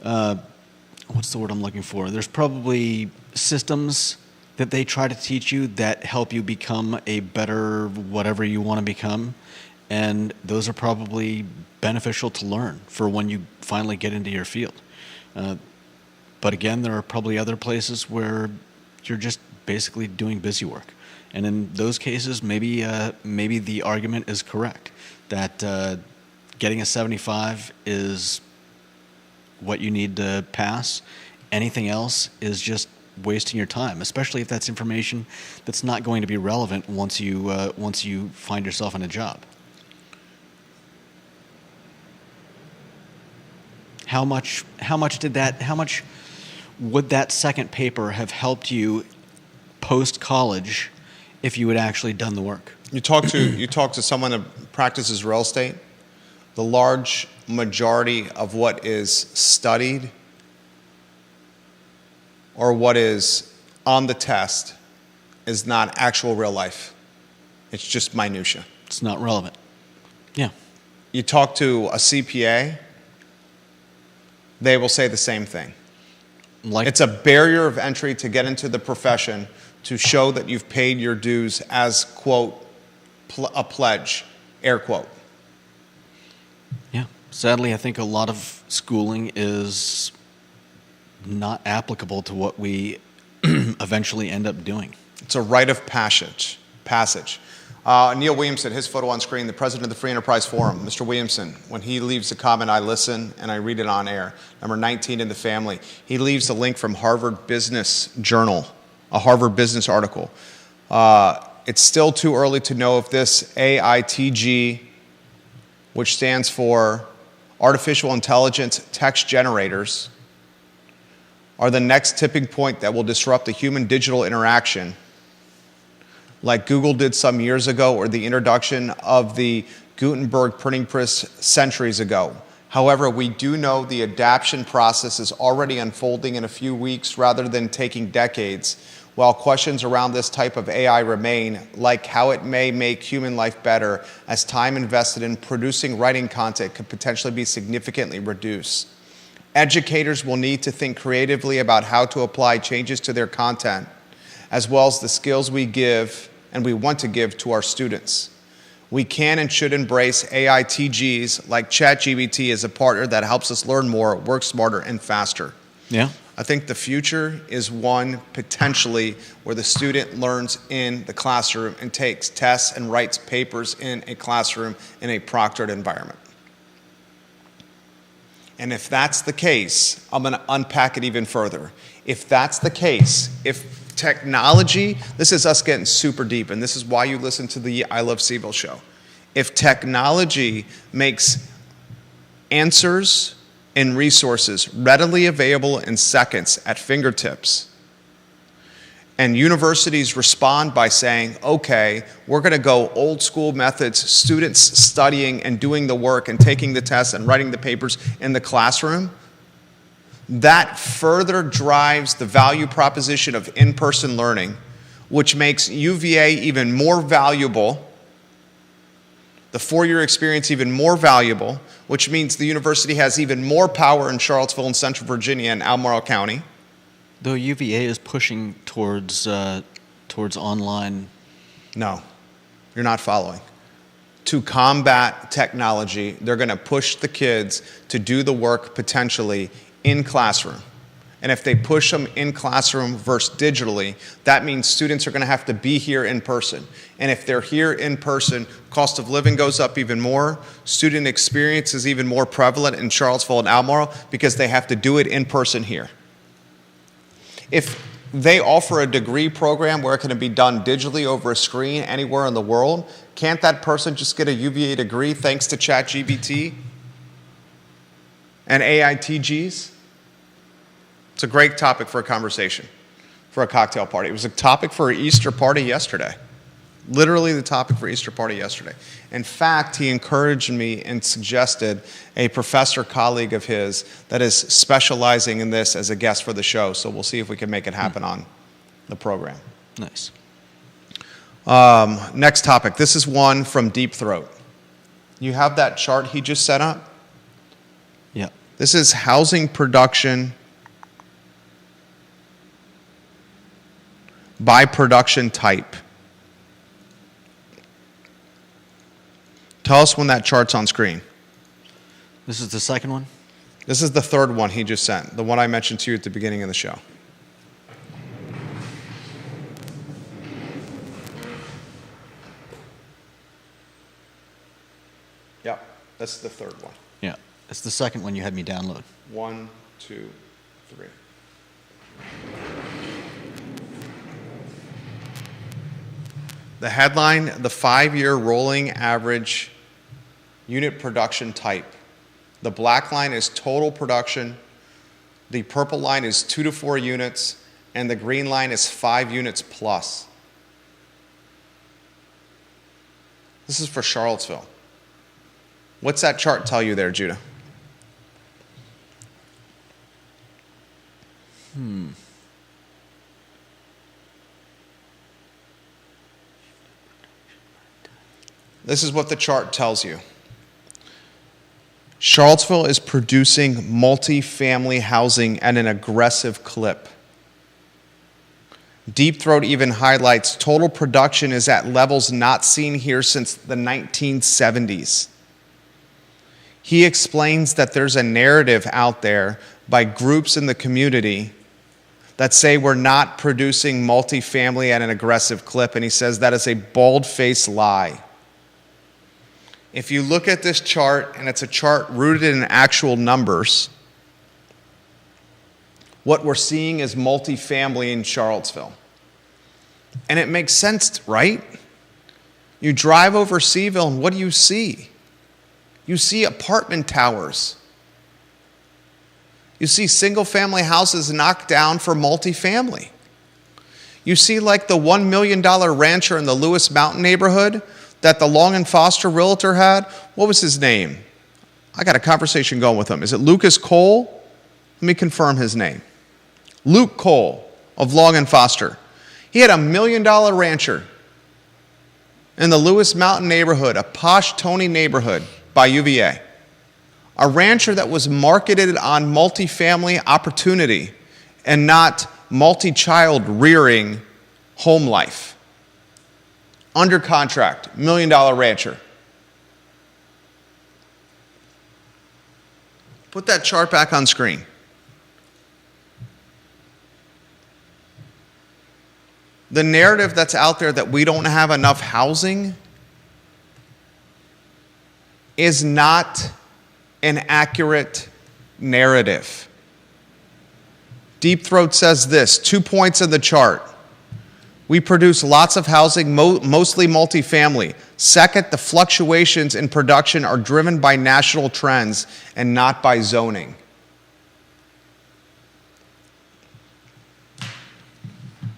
what's the word I'm looking for? There's probably systems that they try to teach you that help you become a better whatever you want to become. And those are probably beneficial to learn for when you finally get into your field. But again, there are probably other places where you're just basically doing busy work. And in those cases, maybe the argument is correct that getting a 75 is what you need to pass. Anything else is just wasting your time, especially if that's information that's not going to be relevant once you find yourself in a job. How much would that second paper have helped you post-college if you had actually done the work? You talk to someone that practices real estate, the large majority of what is studied or what is on the test is not actual real life. It's just minutia. It's not relevant. Yeah. You talk to a CPA, they will say the same thing. It's a barrier of entry to get into the profession to show that you've paid your dues as, quote, a pledge, air quote. Yeah. Sadly, I think a lot of schooling is not applicable to what we eventually end up doing. It's a rite of passage. Neil Williamson, his photo on screen, the president of the Free Enterprise Forum. Mr. Williamson, when he leaves a comment, I listen and I read it on air. Number 19 in the family. He leaves a link from Harvard Business Journal, a Harvard Business article. It's still too early to know if this AITG, which stands for Artificial Intelligence Text Generators, are the next tipping point that will disrupt the human-digital interaction, like Google did some years ago, or the introduction of the Gutenberg printing press centuries ago. However, we do know the adaptation process is already unfolding in a few weeks rather than taking decades, while questions around this type of AI remain, like how it may make human life better, as time invested in producing writing content could potentially be significantly reduced. Educators will need to think creatively about how to apply changes to their content, as well as the skills we give and we want to give to our students. We can and should embrace AITGs like ChatGPT as a partner that helps us learn more, work smarter, and faster. Yeah. I think the future is one potentially where the student learns in the classroom and takes tests and writes papers in a classroom in a proctored environment. And if that's the case, I'm going to unpack it even further. If that's the case, if technology, this is us getting super deep, and this is why you listen to the I Love CVille show. If technology makes answers and resources readily available in seconds at fingertips, And universities respond by saying, okay, we're going to go old school methods, students studying and doing the work and taking the tests and writing the papers in the classroom. That further drives the value proposition of in-person learning, which makes UVA even more valuable, the four-year experience even more valuable, which means the university has even more power in Charlottesville and Central Virginia and Albemarle County. Though UVA is pushing towards online. No, you're not following. To combat technology, they're going to push the kids to do the work potentially in classroom. And if they push them in classroom versus digitally, that means students are going to have to be here in person. And if they're here in person, cost of living goes up even more. Student experience is even more prevalent in Charlottesville and Albemarle because they have to do it in person here. If they offer a degree program where it can be done digitally over a screen anywhere in the world, can't that person just get a UVA degree thanks to ChatGPT and AITGs? It's a great topic for a conversation, for a cocktail party. It was a topic for an Easter party yesterday. Literally the topic for Easter party yesterday. In fact, he encouraged me and suggested a professor colleague of his that is specializing in this as a guest for the show. So we'll see if we can make it happen on the program. Nice. Next topic. This is one from Deep Throat. You have that chart he just set up? Yeah. This is housing production by production type. Tell us when that chart's on screen. This is the second one? This is the third one he just sent, the one I mentioned to you at the beginning of the show. Yep, that's the third one. Yeah. It's the second one you had me download. 1, 2, 3. The headline, the 5-year rolling average unit production type. The black line is total production, the purple line is 2 to 4 units, and the green line is 5 units plus. This is for Charlottesville. What's that chart tell you there, Judah? This is what the chart tells you. Charlottesville is producing multi-family housing at an aggressive clip. Deep Throat even highlights total production is at levels not seen here since the 1970s. He explains that there's a narrative out there by groups in the community that say we're not producing multi-family at an aggressive clip, and he says that is a bald-faced lie. If you look at this chart, and it's a chart rooted in actual numbers, what we're seeing is multifamily in Charlottesville. And it makes sense, right? You drive over Seaville, and what do you see? You see apartment towers. You see single-family houses knocked down for multifamily. You see like the $1 million rancher in the Lewis Mountain neighborhood that the Long and Foster realtor had. What was his name? I got a conversation going with him. Is it Lucas Cole? Let me confirm his name. Luke Cole of Long and Foster. He had $1 million rancher in the Lewis Mountain neighborhood, a posh Tony neighborhood by UVA. A rancher that was marketed on multifamily opportunity and not multi-child rearing home life. Under contract, $1 million rancher. Put that chart back on screen. The narrative that's out there that we don't have enough housing is not an accurate narrative. Deep Throat says this, 2 points in the chart. We produce lots of housing, mostly multifamily. Second, the fluctuations in production are driven by national trends and not by zoning.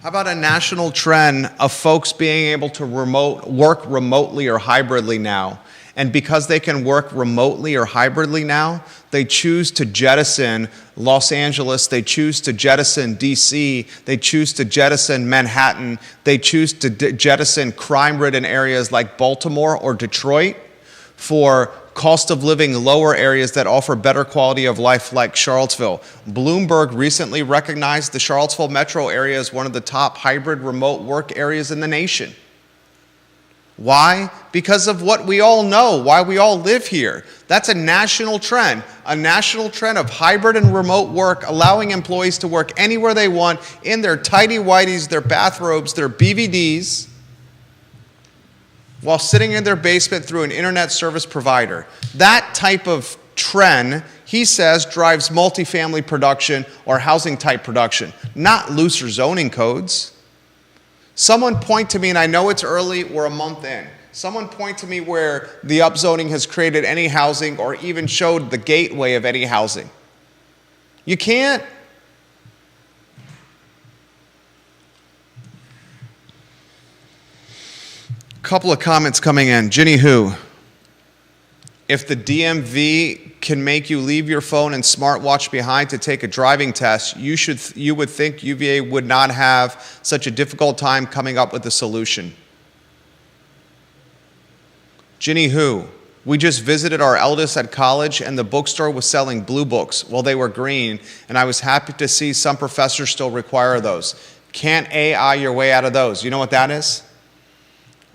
How about a national trend of folks being able to work remotely or hybridly now? And because they can work remotely or hybridly now, they choose to jettison Los Angeles, they choose to jettison DC, they choose to jettison Manhattan, they choose to jettison crime-ridden areas like Baltimore or Detroit for cost of living lower areas that offer better quality of life like Charlottesville. Bloomberg recently recognized the Charlottesville metro area as one of the top hybrid remote work areas in the nation. Why? Because of what we all know, why we all live here. That's a national trend of hybrid and remote work, allowing employees to work anywhere they want in their tighty-whities, their bathrobes, their BVDs, while sitting in their basement through an internet service provider. That type of trend, he says, drives multifamily production or housing type production, not looser zoning codes. Someone point to me, and I know it's early, we're a month in. Someone point to me where the upzoning has created any housing or even showed the gateway of any housing. You can't. Couple of comments coming in. Ginny Who, if the DMV can make you leave your phone and smartwatch behind to take a driving test, you would think UVA would not have such a difficult time coming up with a solution. Ginny Who, we just visited our eldest at college and the bookstore was selling blue books. Well, they were green, and I was happy to see some professors still require those. Can't AI your way out of those. You know what that is?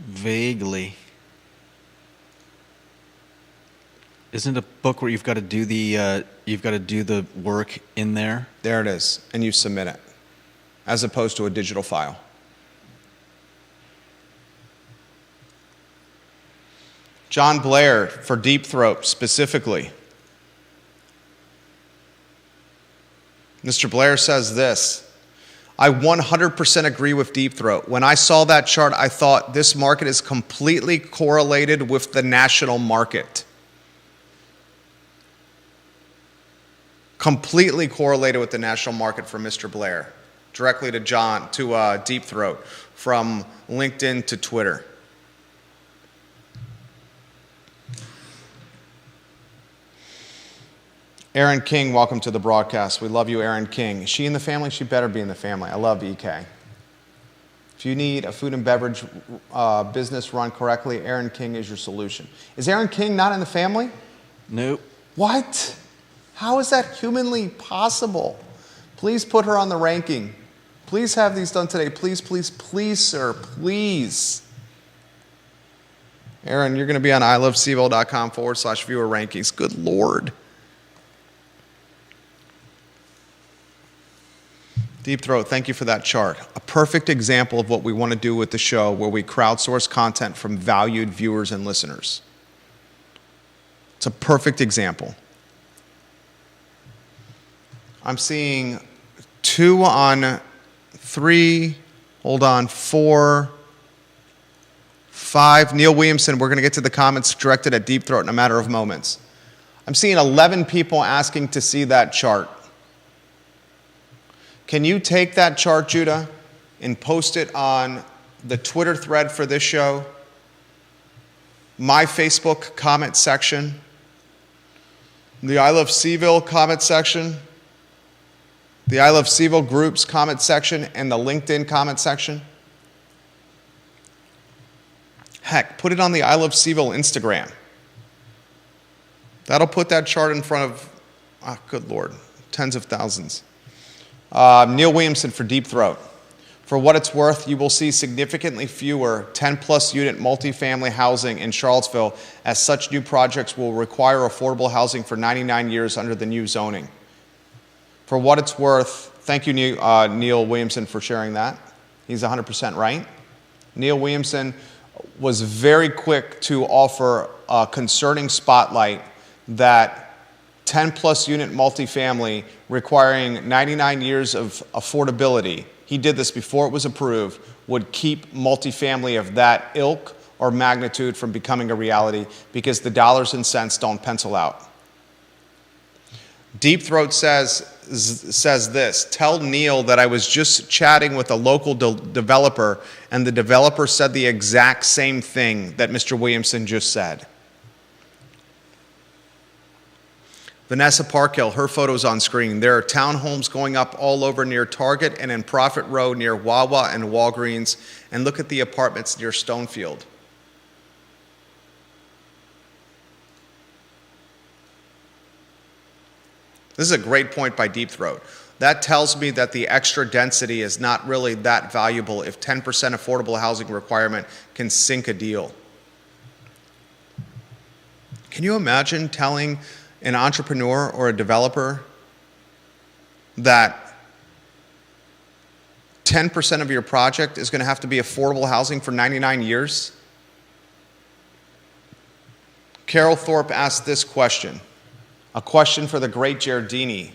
Vaguely. Isn't it a book where you've got to do the work in there? There it is, and you submit it, as opposed to a digital file. John Blair for Deep Throat specifically. Mr. Blair says this: I 100% agree with Deep Throat. When I saw that chart, I thought this market is completely correlated with the national market. Completely correlated with the national market for Mr. Blair. Directly to Deep Throat, from LinkedIn to Twitter. Aaron King, welcome to the broadcast. We love you, Aaron King. Is she in the family? She better be in the family. I love EK. If you need a food and beverage business run correctly, Aaron King is your solution. Is Aaron King not in the family? Nope. What? How is that humanly possible? Please put her on the ranking. Please have these done today. Please, please, please, sir, please. Aaron, you're going to be on ilovecville.com/viewer rankings. Good Lord. Deep Throat, thank you for that chart. A perfect example of what we want to do with the show, where we crowdsource content from valued viewers and listeners. It's a perfect example. I'm seeing 2 on 3, 4, 5. Neil Williamson, we're going to get to the comments directed at Deep Throat in a matter of moments. I'm seeing 11 people asking to see that chart. Can you take that chart, Judah, and post it on the Twitter thread for this show, my Facebook comment section, the I Love Cville comment section, the I Love Cville groups comment section, and the LinkedIn comment section? Heck, put it on the I Love Cville Instagram. That'll put that chart in front of, good Lord, tens of thousands. Neil Williamson for Deep Throat. For what it's worth, you will see significantly fewer 10-plus unit multifamily housing in Charlottesville, as such new projects will require affordable housing for 99 years under the new zoning. For what it's worth, thank you, Neil Williamson, for sharing that. He's 100% right. Neil Williamson was very quick to offer a concerning spotlight that 10-plus unit multifamily requiring 99 years of affordability, he did this before it was approved, would keep multifamily of that ilk or magnitude from becoming a reality because the dollars and cents don't pencil out. Deep Throat says this: tell Neil that I was just chatting with a local developer, and the developer said the exact same thing that Mr. Williamson just said. Vanessa Parkhill, her photo's on screen. There are townhomes going up all over near Target and in Prophet Row near Wawa and Walgreens. And look at the apartments near Stonefield. This is a great point by Deep Throat. That tells me that the extra density is not really that valuable if 10% affordable housing requirement can sink a deal. Can you imagine telling an entrepreneur or a developer that 10% of your project is going to have to be affordable housing for 99 years? Carol Thorpe asked this question, a question for the great Giardini.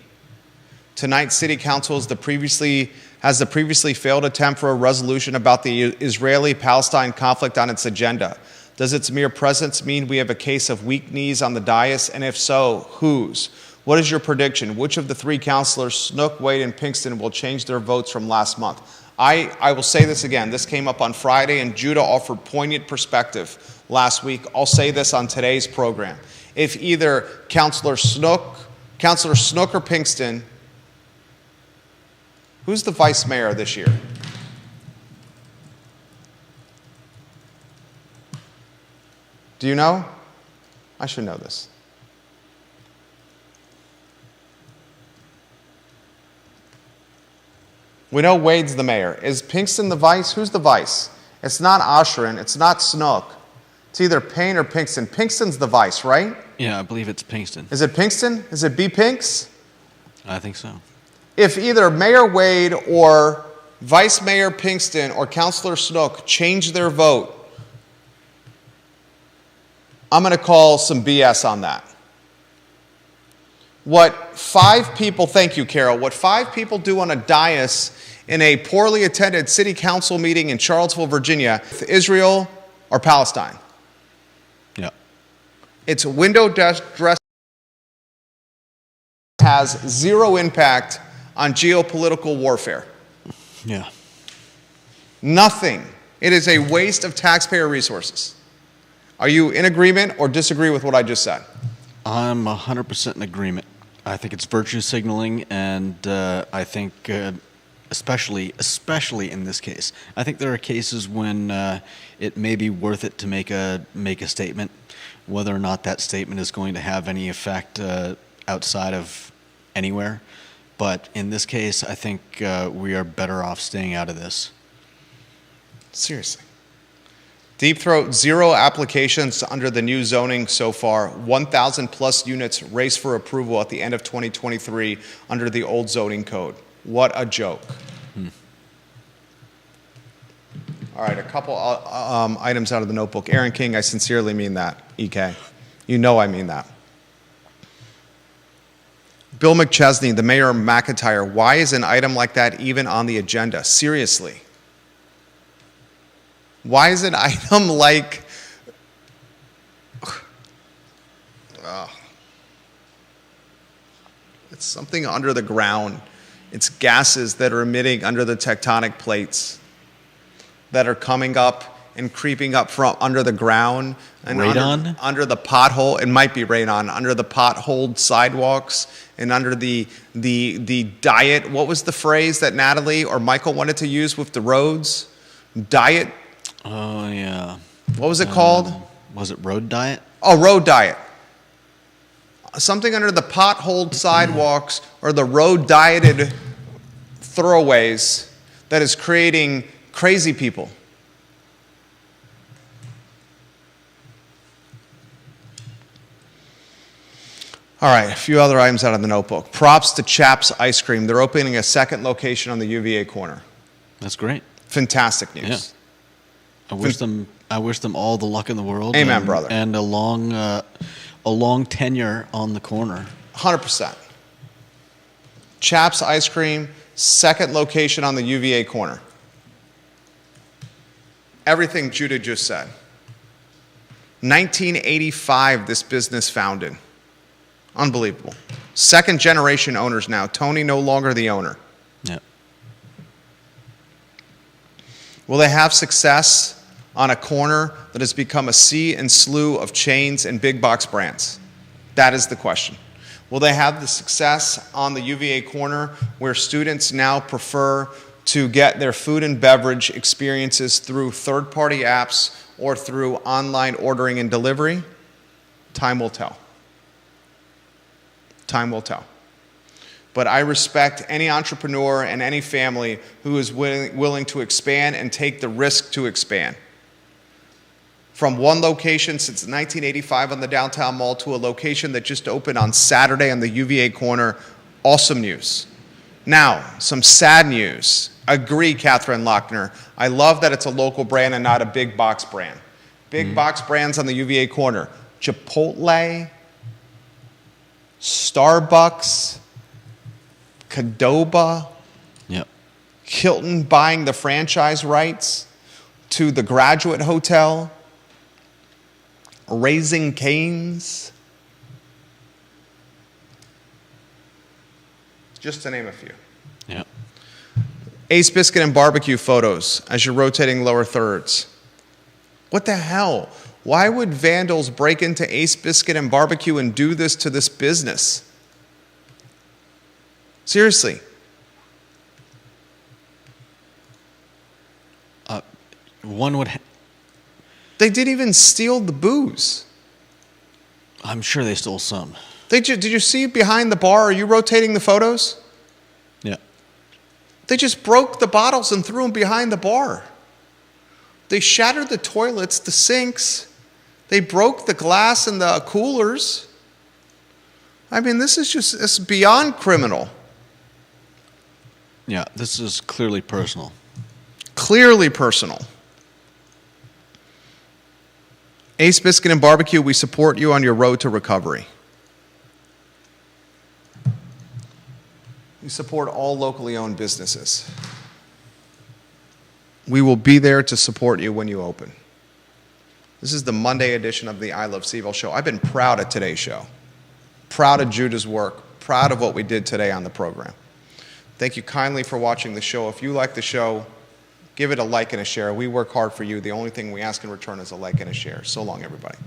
Tonight, City Council has the previously failed attempt for a resolution about the Israeli-Palestine conflict on its agenda. Does its mere presence mean we have a case of weak knees on the dais? And if so, whose? What is your prediction? Which of the three councilors, Snook, Wade, and Pinkston, will change their votes from last month? I will say this again. This came up on Friday, and Judah offered poignant perspective last week. I'll say this on today's program. If either Councilor Snook or Pinkston, who's the vice mayor this year? Do you know? I should know this. We know Wade's the mayor. Is Pinkston the vice? Who's the vice? It's not Osherin. It's not Snook. It's either Payne or Pinkston. Pinkston's the vice, right? Yeah, I believe it's Pinkston. Is it Pinkston? Is it B. Pinks? I think so. If either Mayor Wade or Vice Mayor Pinkston or Councilor Snook change their vote, I'm going to call some BS on that. What five people, thank you, Carol, what five people do on a dais in a poorly attended city council meeting in Charlottesville, Virginia, Israel or Palestine. Yeah. It's window dress has zero impact on geopolitical warfare. Yeah. Nothing. It is a waste of taxpayer resources. Are you in agreement or disagree with what I just said? I'm 100% in agreement. I think it's virtue signaling, and I think, especially in this case, I think there are cases when it may be worth it to make a statement, whether or not that statement is going to have any effect outside of anywhere. But in this case, I think we are better off staying out of this. Seriously. Deep Throat, 0 applications under the new zoning so far. 1,000 plus units race for approval at the end of 2023 under the old zoning code. What a joke. All right, a couple items out of the notebook. Aaron King, I sincerely mean that, EK. You know I mean that. Bill McChesney, the mayor of McIntyre, why is an item like that even on the agenda? Seriously. Why is an item like... It's something under the ground. It's gases that are emitting under the tectonic plates that are coming up and creeping up from under the ground and under the pothole. It might be radon, under the potholed sidewalks and under the diet. What was the phrase that Natalie or Michael wanted to use with the roads? Diet. Oh, yeah. What was it called? Was it road diet? Oh, road diet. Something under the potholed sidewalks or the road dieted throwaways that is creating crazy people. All right, a few other items out of the notebook. Props to Chaps Ice Cream. They're opening a second location on the UVA corner. That's great. Fantastic news. Yeah. I wish them all the luck in the world. Amen, brother. And a long tenure on the corner. 100%. Chaps Ice Cream, second location on the UVA corner. Everything Judah just said. 1985, this business founded. Unbelievable. Second generation owners now. Tony no longer the owner. Yeah. Will they have success on a corner that has become a sea and slew of chains and big box brands? That is the question. Will they have the success on the UVA corner where students now prefer to get their food and beverage experiences through third-party apps or through online ordering and delivery? Time will tell. Time will tell. But I respect any entrepreneur and any family who is willing to expand and take the risk to expand. From one location since 1985 on the downtown mall to a location that just opened on Saturday on the UVA corner. Awesome news. Now, some sad news. Agree, Catherine Lochner. I love that it's a local brand and not a big box brand. Big box brands on the UVA corner. Chipotle, Starbucks, Qdoba, Yep. Hilton buying the franchise rights to the Graduate Hotel, Raising Cane's, just to name a few. Yep. Ace Biscuit and Barbecue photos as you're rotating lower thirds. What the hell? Why would vandals break into Ace Biscuit and Barbecue and do this to this business? Seriously. One would. They didn't even steal the booze. I'm sure they stole some. Did you see behind the bar? Are you rotating the photos? Yeah. They just broke the bottles and threw them behind the bar. They shattered the toilets, the sinks. They broke the glass in the coolers. I mean, it's beyond criminal. Yeah. This is clearly personal. Clearly personal. Ace Biscuit and Barbecue, we support you on your road to recovery. We support all locally owned businesses. We will be there to support you when you open. This is the Monday edition of the I Love CVille show. I've been proud of today's show. Proud of Judah's work. Proud of what we did today on the program. Thank you kindly for watching the show. If you like the show, give it a like and a share. We work hard for you. The only thing we ask in return is a like and a share. So long, everybody.